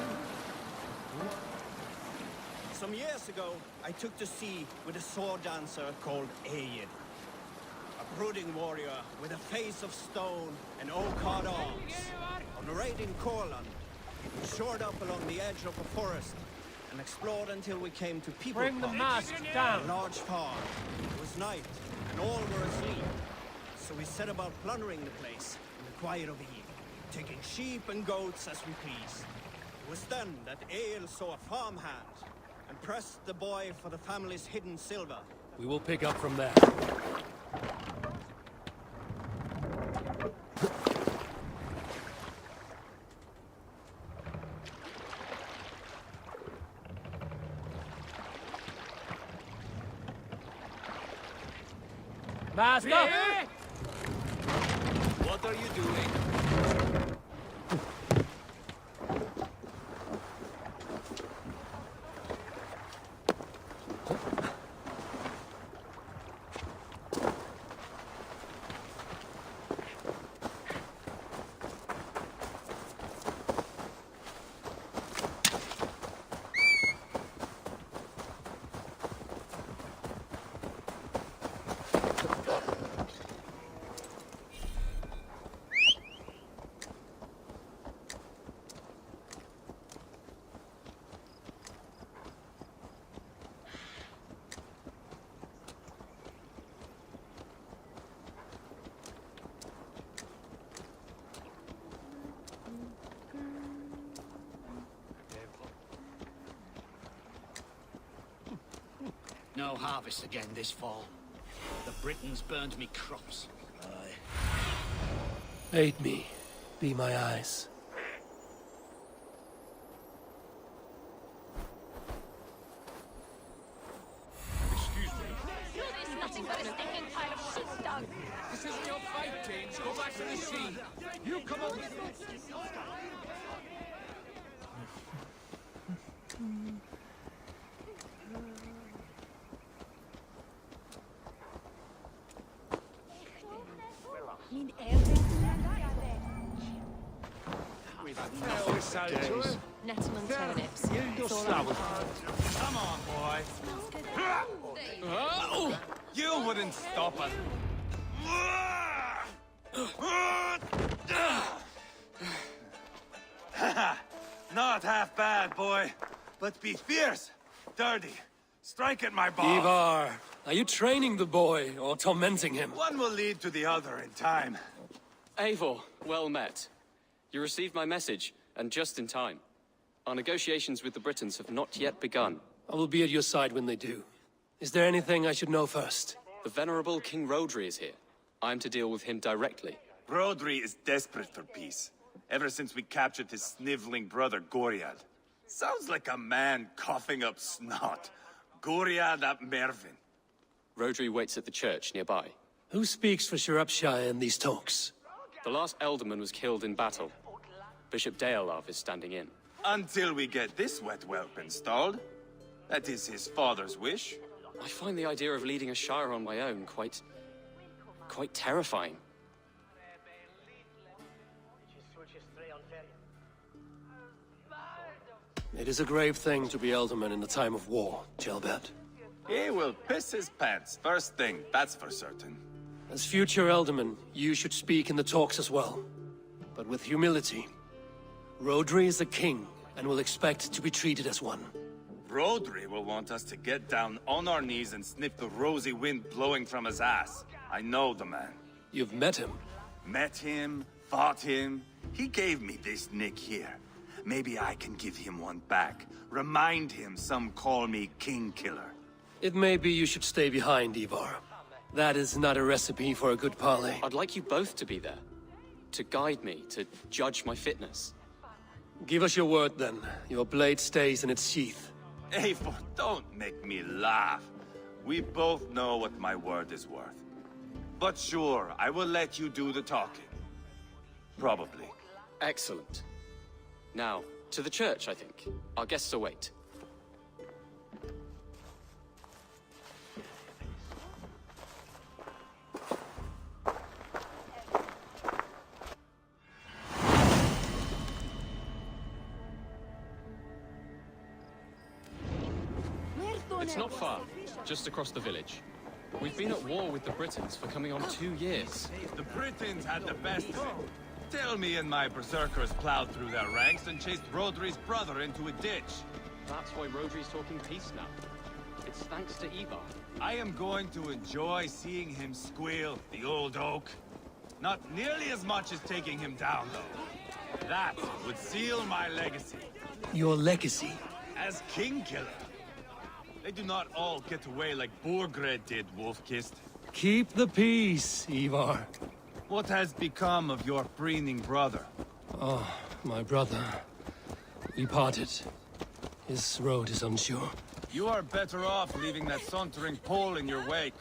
Some years ago, I took to sea with a sword dancer called Aed. A brooding warrior with a face of stone and oak-hard arms. On a raid in Corland, we shored up along the edge of a forest and explored until we came to People Bring the Park, mast down. a large farm. It was night, and all were asleep. So we set about plundering the place in the quiet of the evening, taking sheep and goats as we pleased. It was then that Ale saw a farmhand and pressed the boy for the family's hidden silver. We will pick up from there. Mast up! What are you doing? no harvest again this fall. The Britons burned me crops. Aid me. Be my eyes. Excuse me. There's nothing but a stinking pile of sheep's dung. This isn't your fight, James. Go back to the sea. You come up with We've had nothing days. Nettle and turnips. Come on, boy. You wouldn't stop us. Not half bad, boy. But be fierce, dirty. Strike at my ball. Ivar, are you training the boy or tormenting him? One will lead to the other in time. Eivor, well met. You received my message, and just in time. Our negotiations with the Britons have not yet begun. I will be at your side when they do. Is there anything I should know first? The venerable King Rodri is here. I am to deal with him directly. Rodri is desperate for peace. Ever since we captured his sniveling brother, Goriad. Sounds like a man coughing up snot. Goriad ap Mervin. Rodri waits at the church nearby. Who speaks for Shropshire in these talks? The last Elderman was killed in battle. Bishop Deolav is standing in. Until we get this wet whelp installed. That is his father's wish. I find the idea of leading a shire on my own quite terrifying. It is a grave thing to be Elderman in a time of war, Gelbert. He will piss his pants, first thing, that's for certain. As future Elderman, you should speak in the talks as well. But with humility. Rodri is a king, and will expect to be treated as one. Rodri will want us to get down on our knees and sniff the rosy wind blowing from his ass. I know the man. You've met him? Met him, fought him. He gave me this nick here. Maybe I can give him one back. Remind him some call me King Killer. It may be you should stay behind, Ivar. That is not a recipe for a good parley. I'd like you both to be there. To guide me, to judge my fitness. Give us your word, then. Your blade stays in its sheath. Eivor, don't make me laugh. We both know what my word is worth. But sure, I will let you do the talking. Probably. Excellent. Now, to the church, I think. Our guests await. It's not far, just across the village. We've been at war with the Britons for coming on 2 years. The Britons had the best of it. Tell me and my berserkers plowed through their ranks and chased Rodri's brother into a ditch. That's why Rodri's talking peace now. It's thanks to Ivar. I am going to enjoy seeing him squeal, the old oak. Not nearly as much as taking him down, though. That would seal my legacy. Your legacy? As King Killer. They do not all get away like Borgred did, Wolfkist. Keep the peace, Ivar. What has become of your preening brother? Oh, my brother. We parted. His road is unsure. You are better off leaving that sauntering Pole in your wake.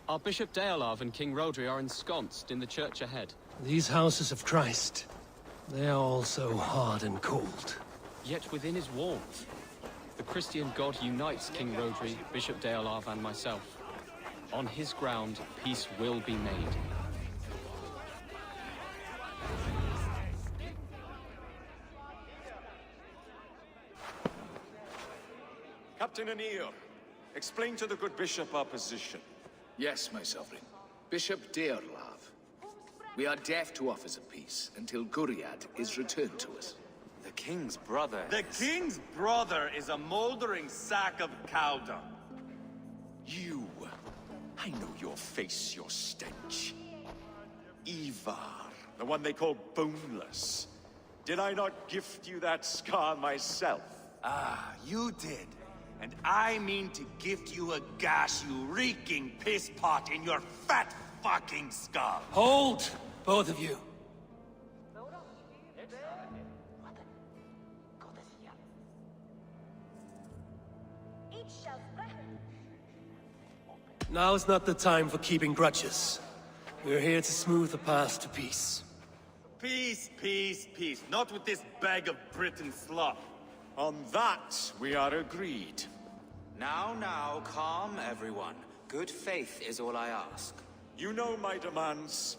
Our Bishop Deolav and King Rodri are ensconced in the church ahead. These houses of Christ, they are all so hard and cold. Yet within is warmth. The Christian God unites King Rodri, Bishop Deolav, and myself. On his ground, peace will be made. Captain Anir, explain to the good bishop our position. Yes, my sovereign. Bishop Deolav We are deaf to offers of peace until Guriad is returned to us. The king's brother. The king's brother is a moldering sack of cow dung. You. I know your face, your stench. Ivar, the one they call boneless. Did I not gift you that scar myself? Ah, you did. And I mean to gift you a gash, you reeking piss pot in your fat fucking skull. Hold, both of you. Now is not the time for keeping grudges. We're here to smooth the path to peace. Peace, peace, peace. Not with this bag of Britain slop. On that, we are agreed. Now, calm everyone. Good faith is all I ask. You know my demands.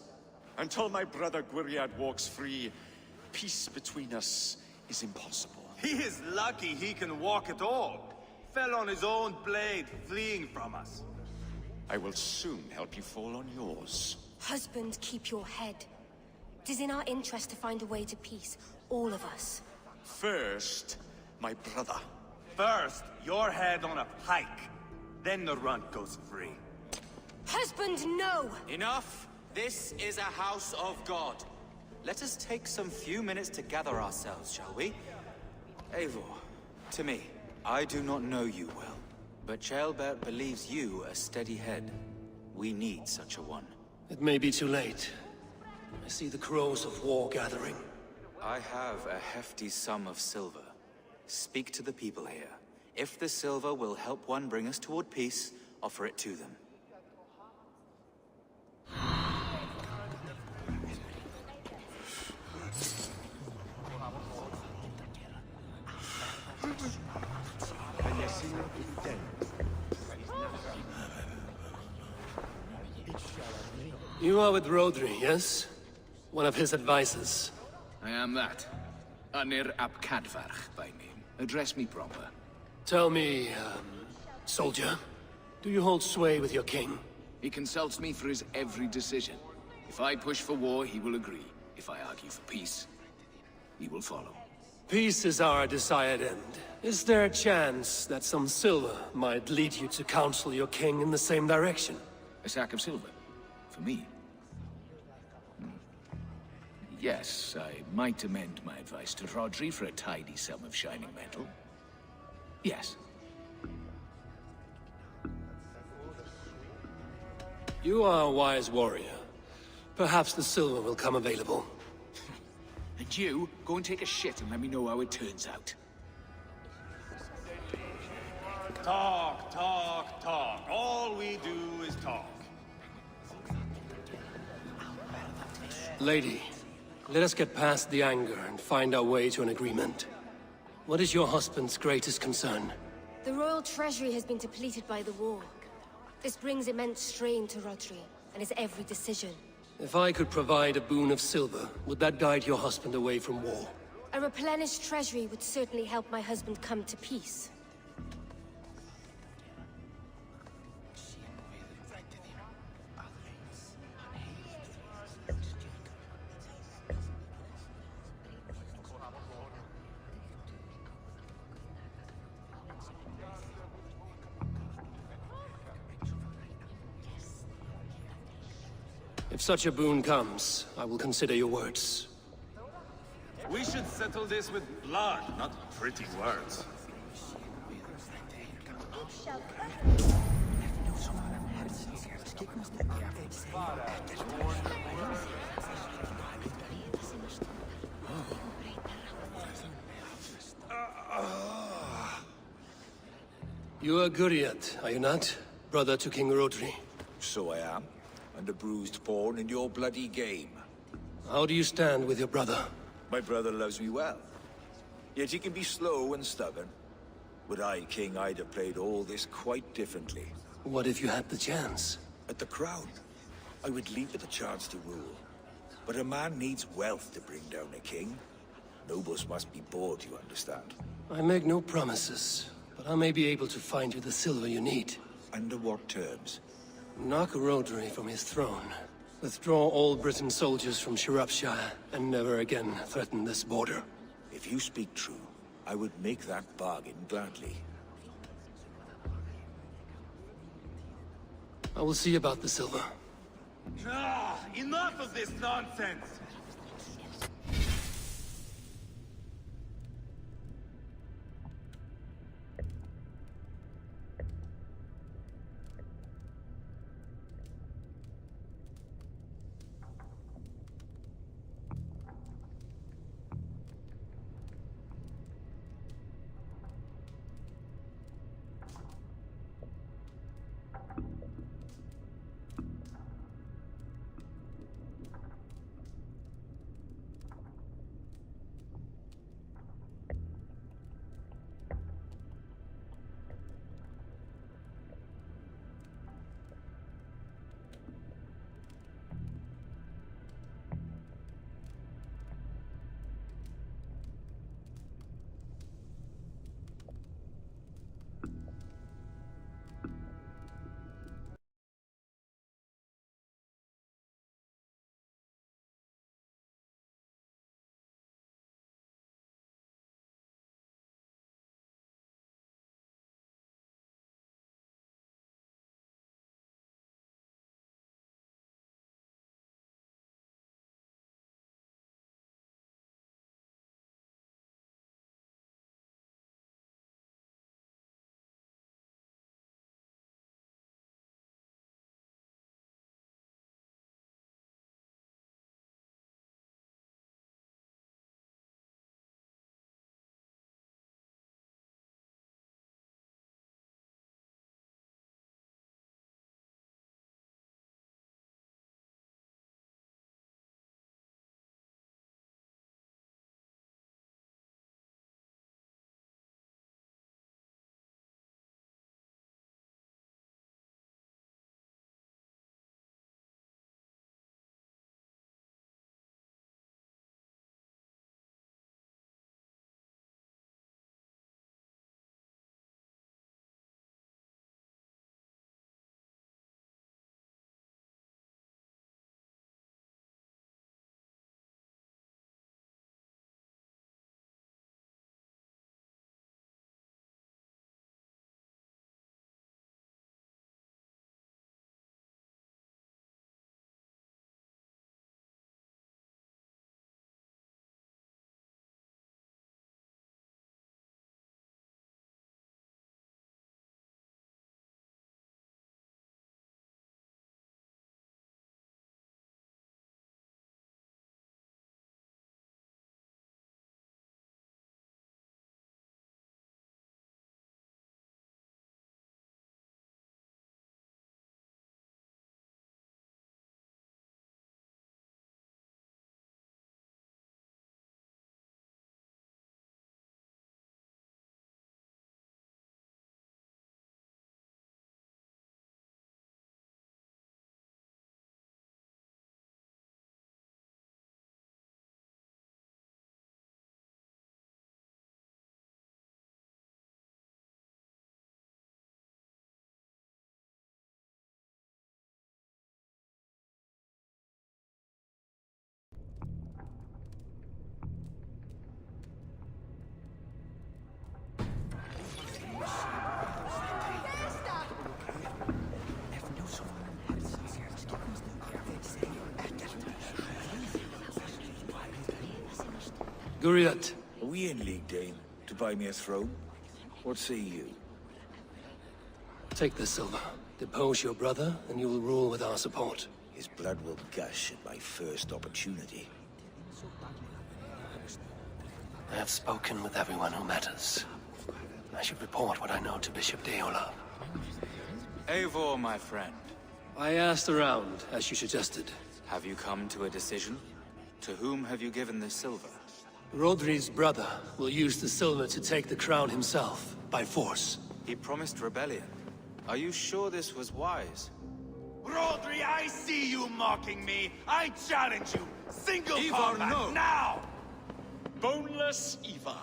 Until my brother Gwiriad walks free, peace between us is impossible. He is lucky he can walk at all. Fell on his own blade, fleeing from us. I will soon help you fall on yours. Husband, keep your head. It is in our interest to find a way to peace, all of us. First, my brother. First, your head on a pike. Then the runt goes free. Husband, no! Enough! This is a house of God. Let us take some few minutes to gather ourselves, shall we? Eivor, to me, I do not know you well, but Ceolbert believes you a steady head. We need such a one. It may be too late. I see the crows of war gathering. I have a hefty sum of silver. Speak to the people here. If the silver will help one bring us toward peace, offer it to them. You are with Rodri, yes? One of his advisors. I am that. Anir ap Cadfarch by name. Address me proper. Tell me, soldier, do you hold sway with your king? He consults me for his every decision. If I push for war, he will agree. If I argue for peace, he will follow. Peace is our desired end. Is there a chance that some silver might lead you to counsel your king in the same direction? A sack of silver? For me? Yes, I might amend my advice to Rodri for a tidy sum of shining metal. Yes. You are a wise warrior. Perhaps the silver will come available. And you, go and take a shit and let me know how it turns out. Talk, talk, talk. All we do is talk. Lady, let us get past the anger and find our way to an agreement. What is your husband's greatest concern? The royal treasury has been depleted by the war. This brings immense strain to Rodri and his every decision. If I could provide a boon of silver, would that guide your husband away from war? A replenished treasury would certainly help my husband come to peace. If such a boon comes, I will consider your words. We should settle this with blood, not pretty words. You are Guriat, are you not? Brother to King Rodri. So I am. And a bruised pawn in your bloody game. How do you stand with your brother? My brother loves me well. Yet he can be slow and stubborn. Were I king, I'd have played all this quite differently. What if you had the chance? At the crown, I would leap at the chance to rule. But a man needs wealth to bring down a king. Nobles must be bought, you understand. I make no promises, but I may be able to find you the silver you need. Under what terms? Knock Rodri from his throne. Withdraw all Britain soldiers from Shropshire, and never again threaten this border. If you speak true, I would make that bargain gladly. I will see about the silver. Ah, enough of this nonsense! Guriat. Are we in league, Dane? To buy me a throne? What say you? Take the silver. Depose your brother, and you will rule with our support. His blood will gush at my first opportunity. I have spoken with everyone who matters. I should report what I know to Bishop Deola. Eivor, my friend. I asked around, as you suggested. Have you come to a decision? To whom have you given this silver? Rodri's brother will use the silver to take the crown himself, by force. He promised rebellion. Are you sure this was wise? Rodri, I see you mocking me! I challenge you! Single Ivar, combat, no. now! Boneless Ivar.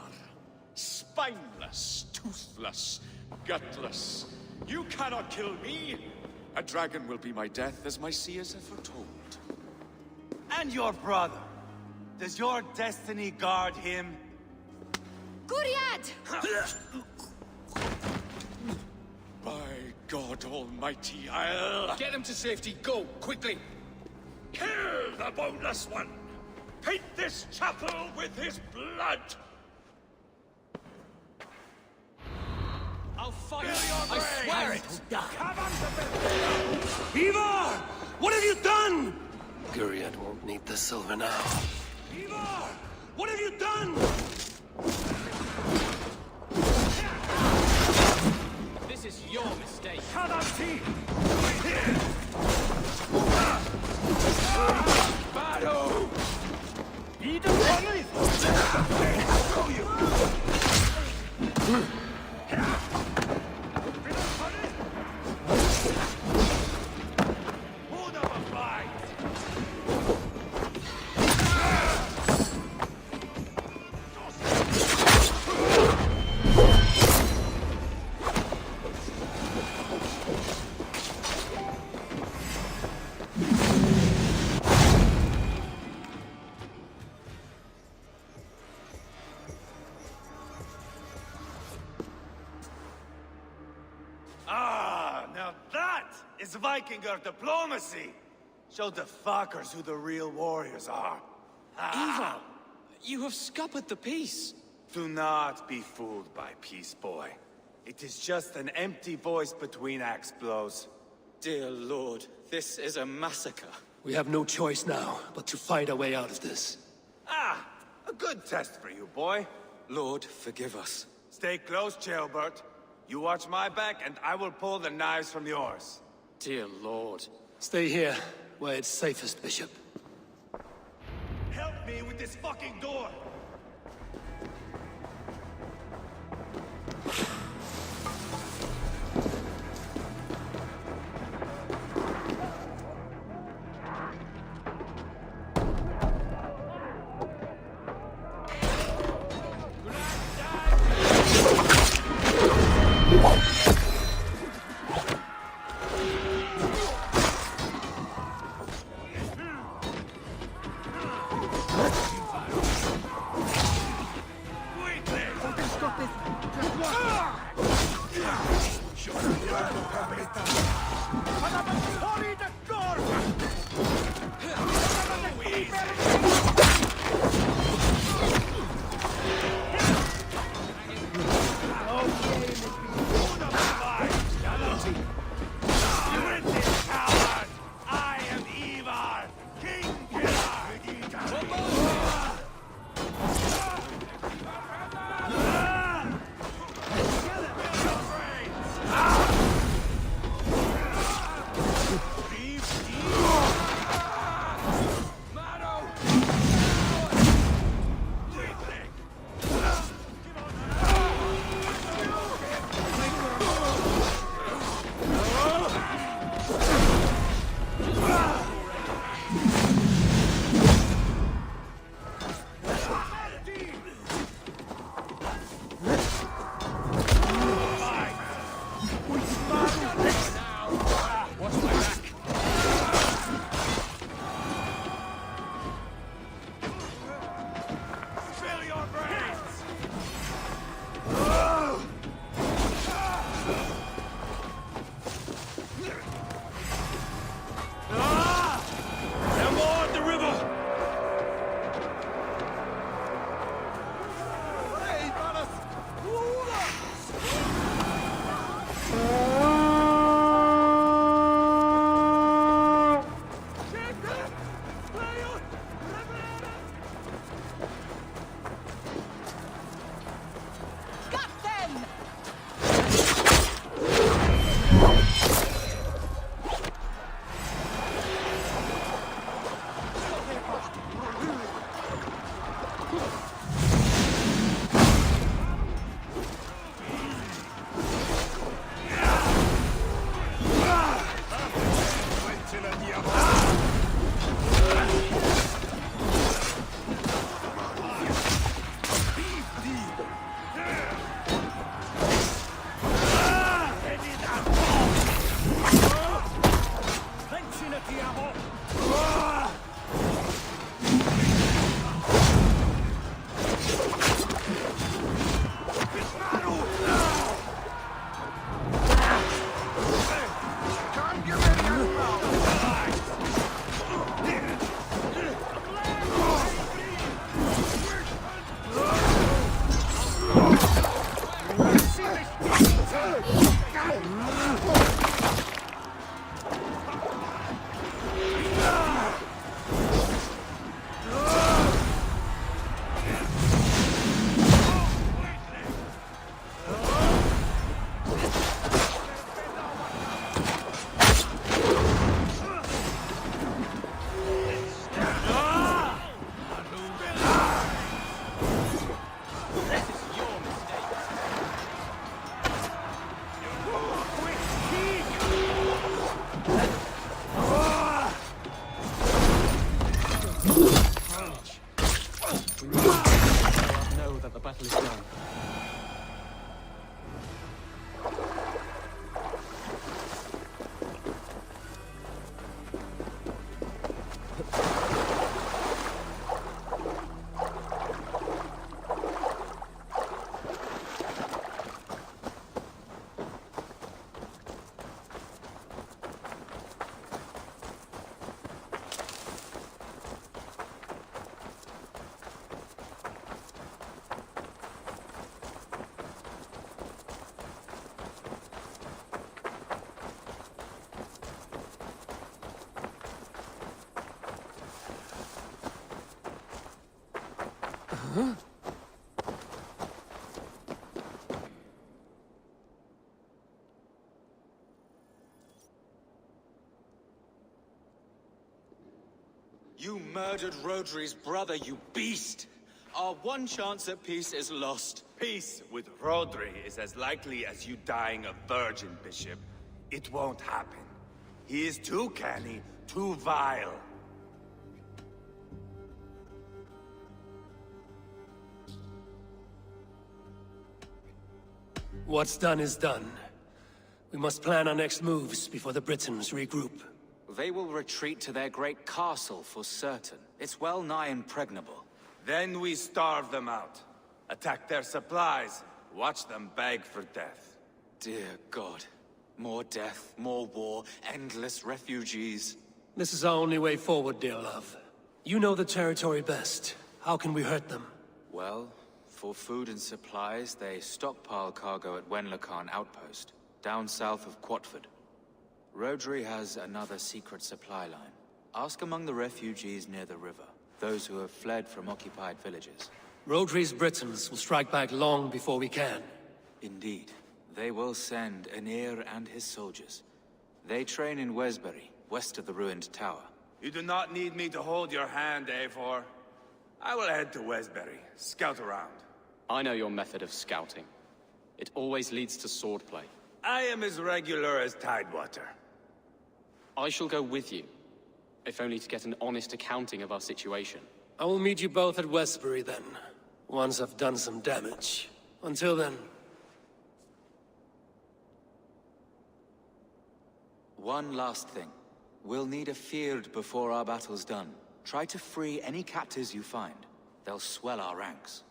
Spineless, toothless, gutless. You cannot kill me! A dragon will be my death, as my seers have foretold. And your brother. Does your destiny guard him? Guriad! By God Almighty, I'll... Get them to safety. Go, quickly. Kill the boneless one! Paint this chapel with his blood! I'll fight! I swear it! Ivar! What have you done? Guriad won't need the silver now. Ivar! What have you done? This is your mistake. Battle! Now that is Vikinger diplomacy! Show the fuckers who the real warriors are. Ivar! You have scuppered the peace! Do not be fooled by peace, boy. It is just an empty voice between axe blows. Dear Lord, this is a massacre. We have no choice now, but to find our way out of this. Ah! A good test for you, boy. Lord, forgive us. Stay close, Jailbert. You watch my back, and I will pull the knives from yours. Dear Lord. Stay here, where it's safest, Bishop. Help me with this fucking door! battle is done. Huh? You murdered Rodri's brother, you beast! Our one chance at peace is lost. Peace with Rodri is as likely as you dying a virgin, Bishop. It won't happen. He is too canny, too vile. What's done is done. We must plan our next moves before the Britons regroup. They will retreat to their great castle for certain. It's well nigh impregnable. Then we starve them out. Attack their supplies. Watch them beg for death. Dear God. More death, more war, endless refugees. This is our only way forward, dear love. You know the territory best. How can we hurt them? Well, for food and supplies, they stockpile cargo at Wenlacan Outpost, down south of Quatford. Rodri has another secret supply line. Ask among the refugees near the river, those who have fled from occupied villages. Rodri's Britons will strike back long before we can. Indeed. They will send Anir and his soldiers. They train in Wesbury, west of the ruined tower. You do not need me to hold your hand, Eivor. I will head to Wesbury, scout around. I know your method of scouting. It always leads to swordplay. I am as regular as Tidewater. I shall go with you, if only to get an honest accounting of our situation. I will meet you both at Westbury then, once I've done some damage. Until then... One last thing. We'll need a field before our battle's done. Try to free any captives you find. They'll swell our ranks.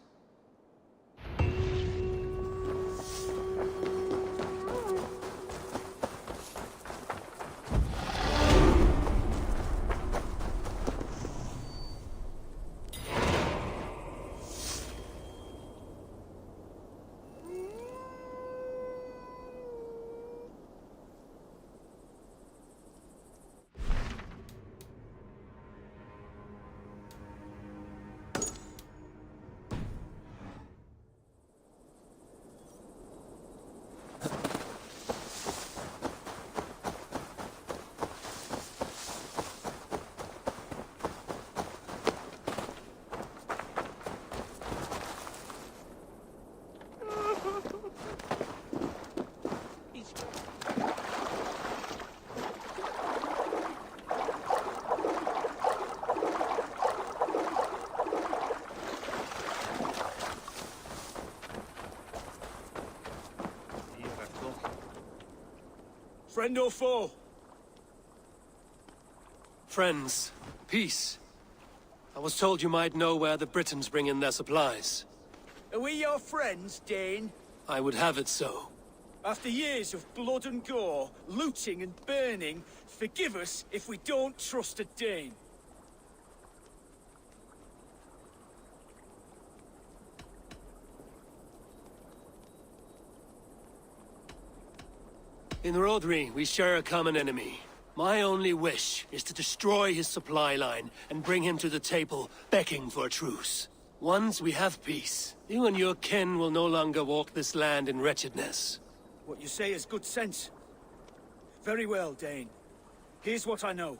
Friend or foe? Friends. Peace. I was told you might know where the Britons bring in their supplies. Are we your friends, Dane? I would have it so. After years of blood and gore, looting and burning, forgive us if we don't trust a Dane. In Rodri, we share a common enemy. My only wish is to destroy his supply line and bring him to the table, begging for a truce. Once we have peace, you and your kin will no longer walk this land in wretchedness. What you say is good sense. Very well, Dane. Here's what I know.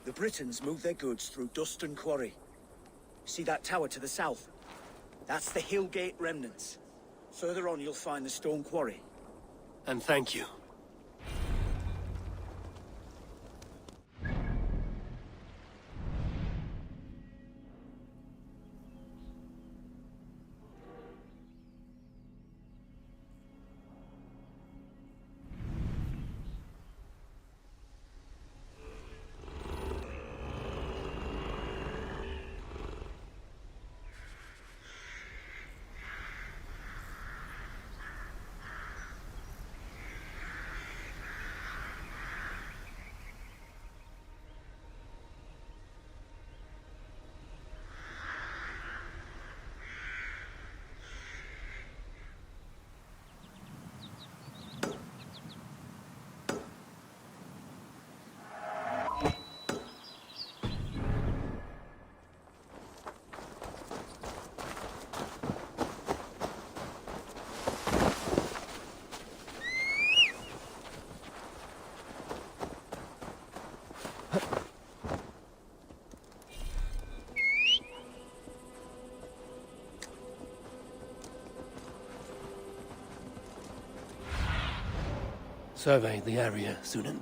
The Britons move their goods through Duston Quarry. See that tower to the south? That's the Hillgate remnants. Further on you'll find the stone quarry. And thank you. Survey the area, Sunan.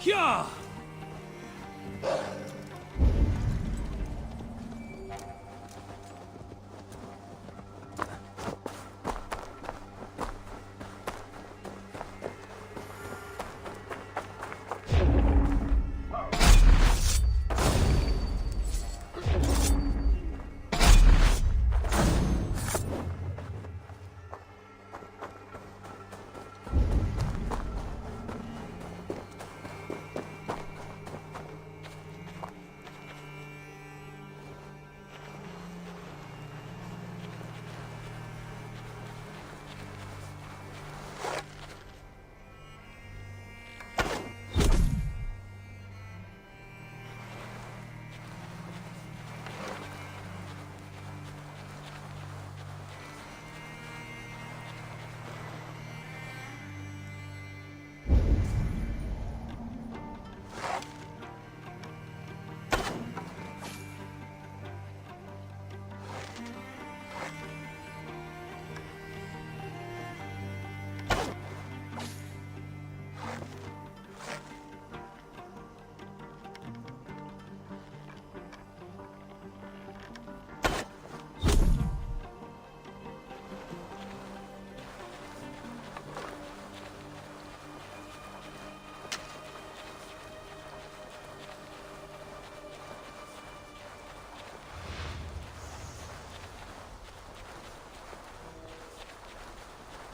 Yeah!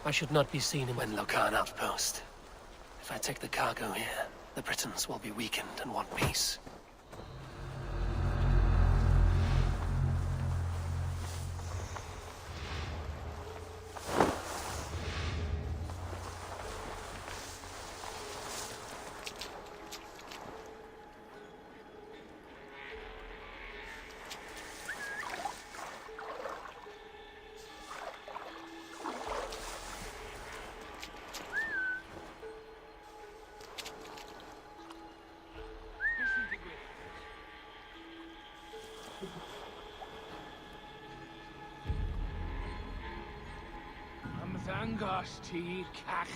I should not be seen in Locan outpost. If I take the cargo here, the Britons will be weakened and want peace. Ddangos ti cach.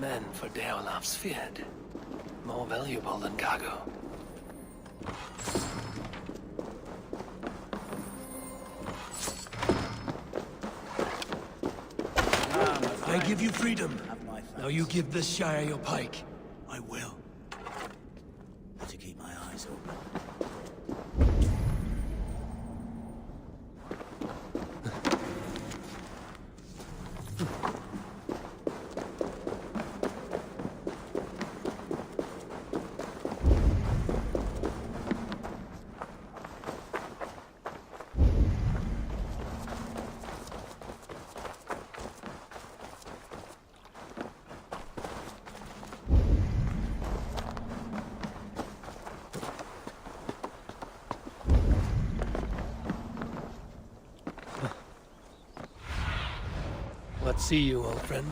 Men for Deolaf's feared. More valuable than cargo. I give you freedom. Now you give this Shire your pike. I will. Have to keep my eyes open. What see you, old friend?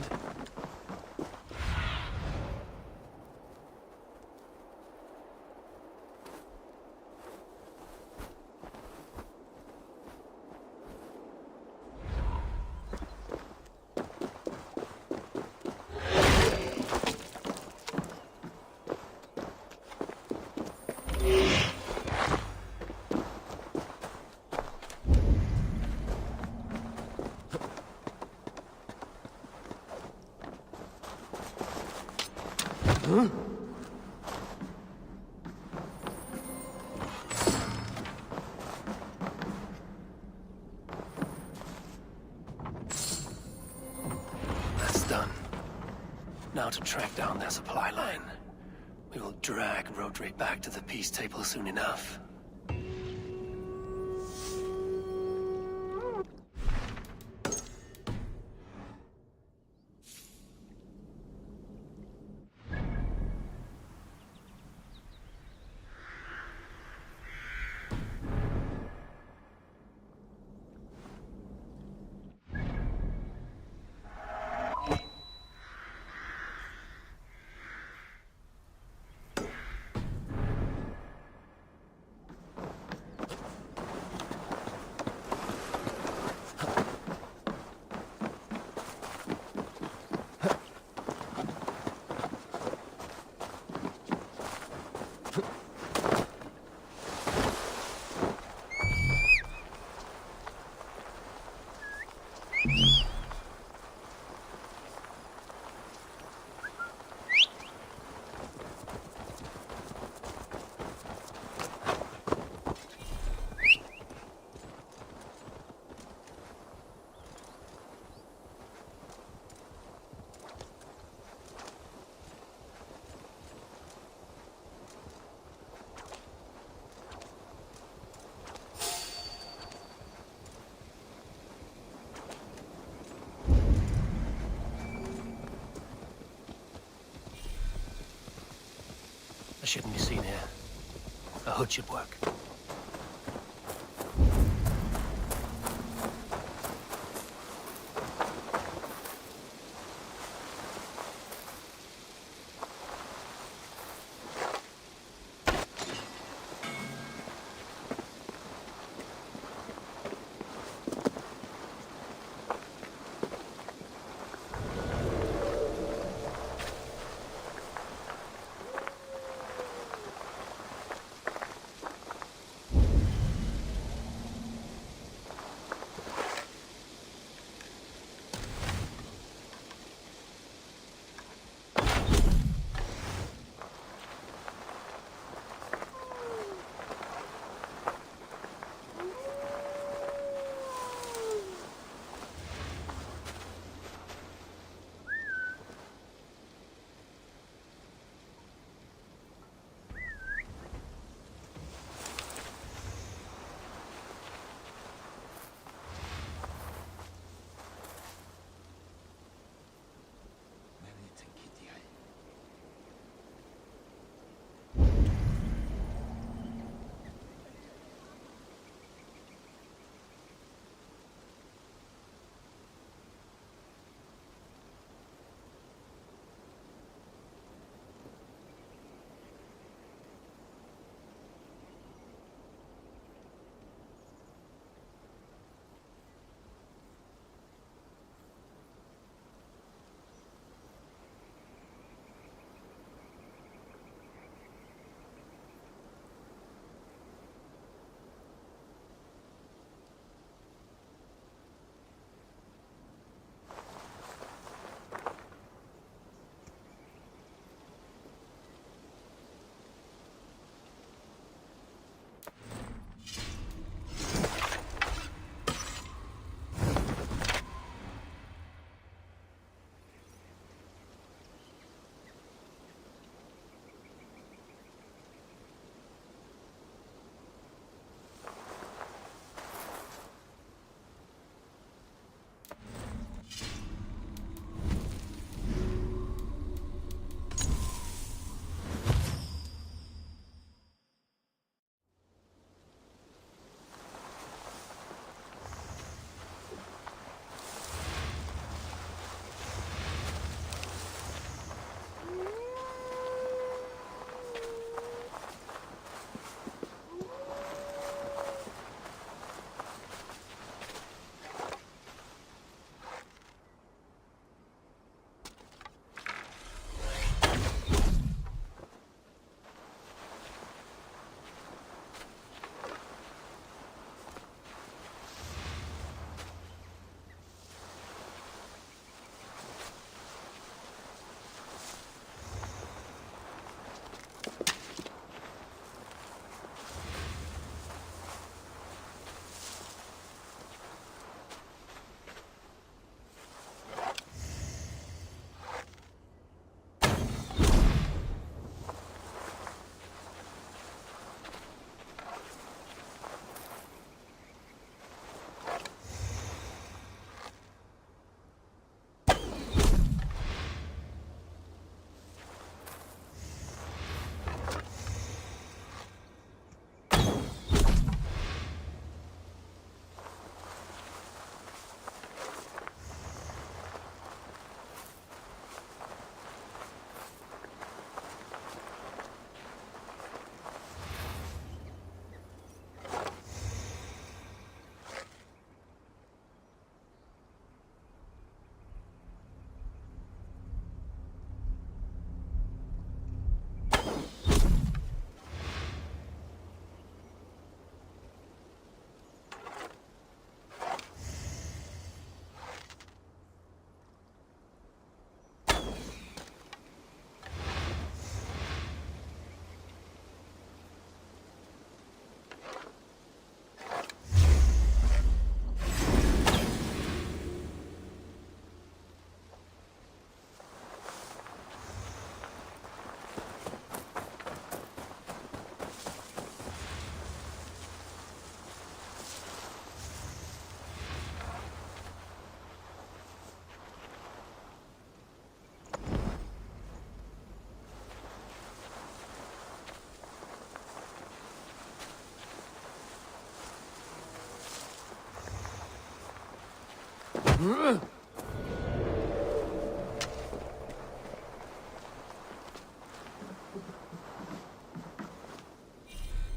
Huh? That's done. Now to track down their supply line. We will drag Rodri back to the peace table soon enough. I shouldn't be seen here. A hood should work.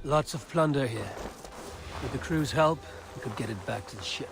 Lots of plunder here. With the crew's help, we could get it back to the ship.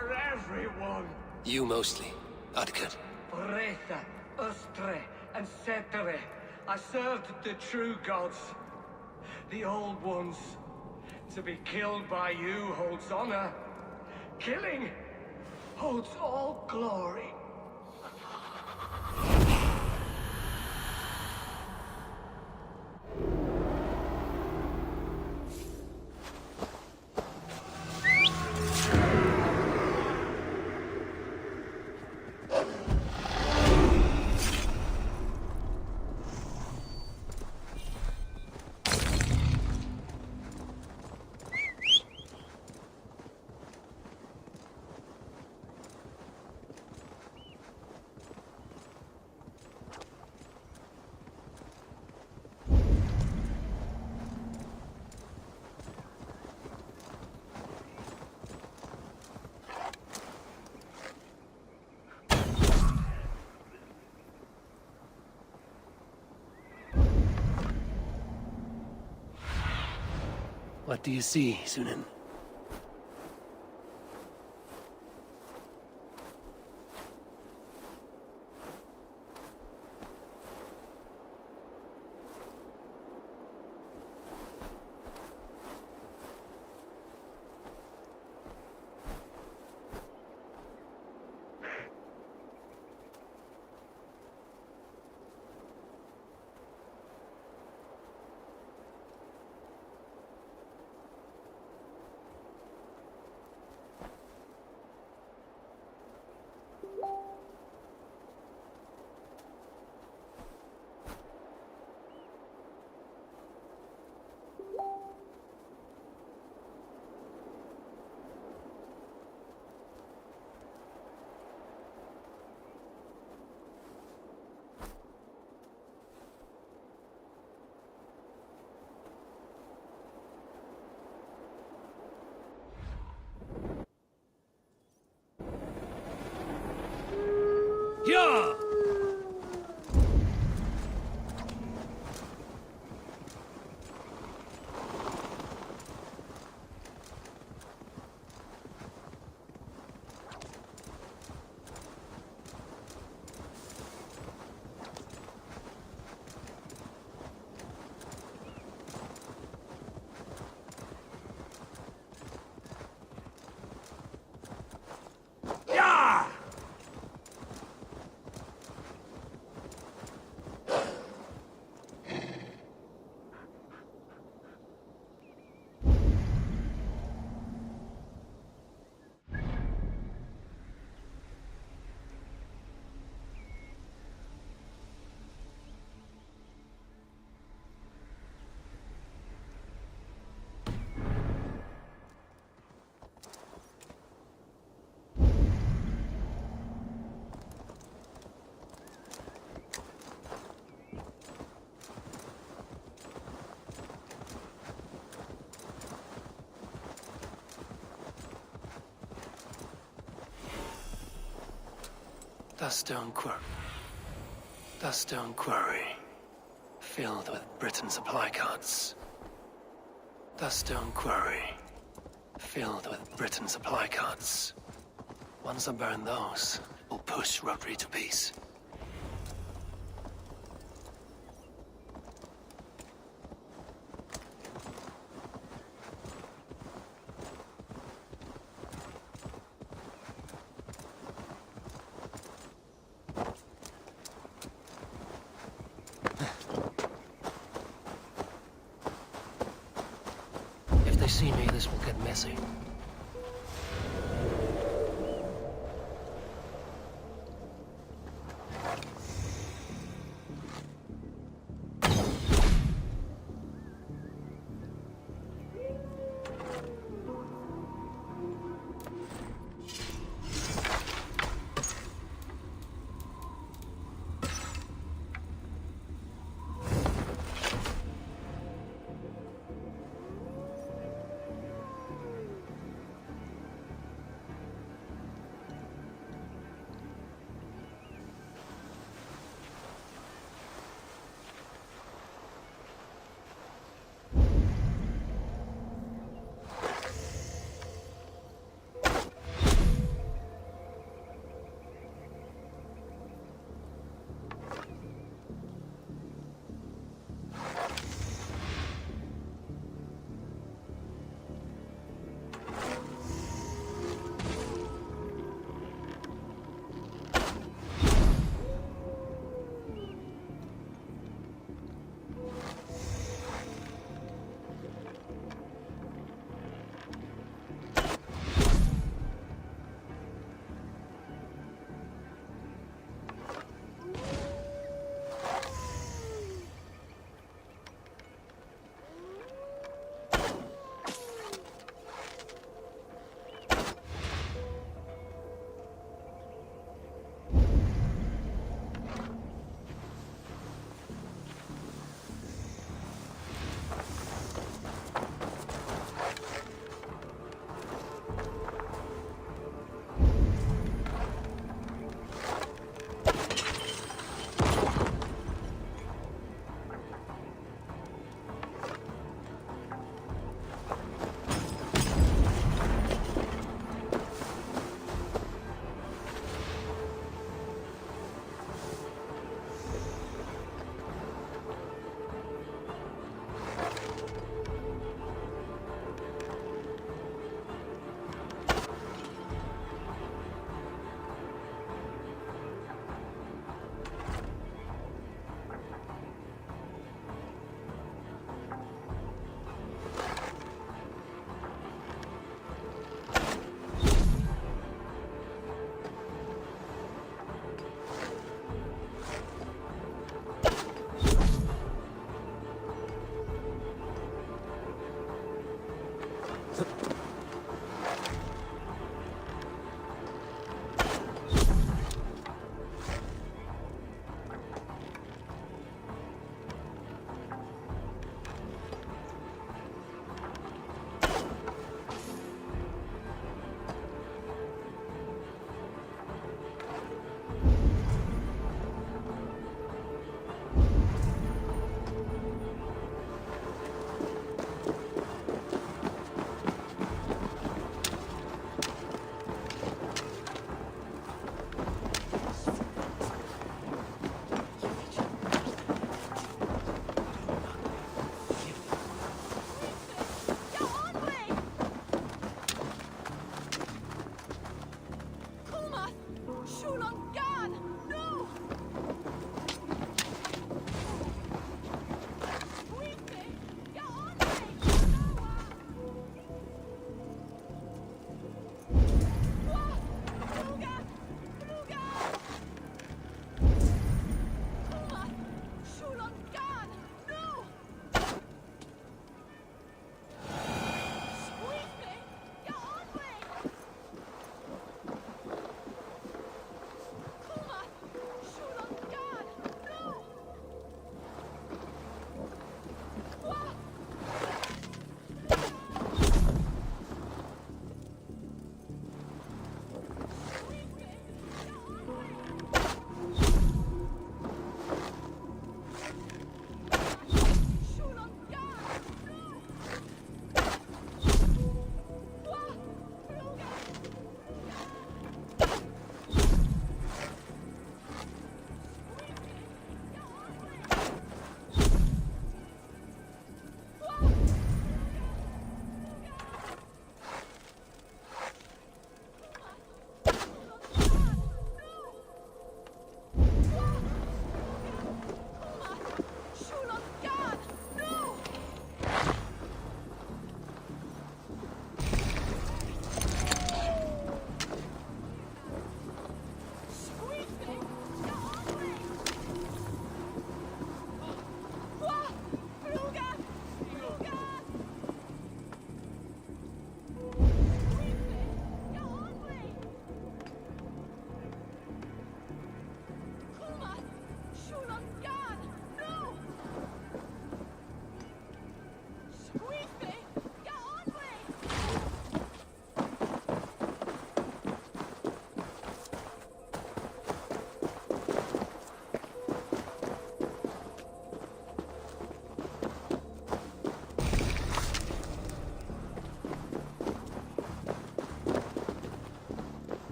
for everyone. You mostly, Adkad. Retha, Ustre, and Setere. I served the true gods. The old ones. To be killed by you holds honor. Killing holds all glory. What do you see, Sunan? Yeah! The stone quarry, filled with Britain supply carts. The stone quarry, filled with Britain supply carts. Once I burn those, we'll push Rhodri to peace. If they see me, this will get messy.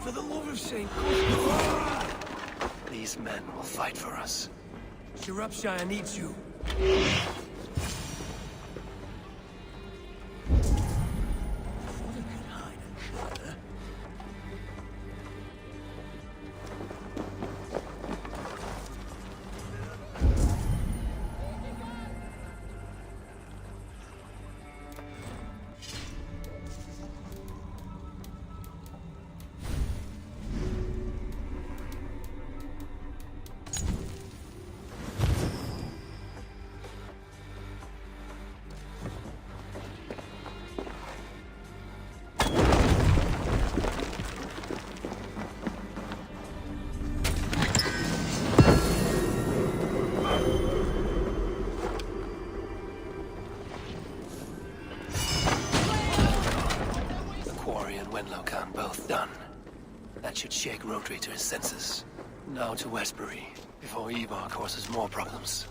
For the love of Saint... These men will fight for us. Shropshire needs you. Both done. That should shake Rodri to his senses. Now to Westbury, before Ivar causes more problems.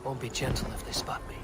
Won't be gentle if they spot me.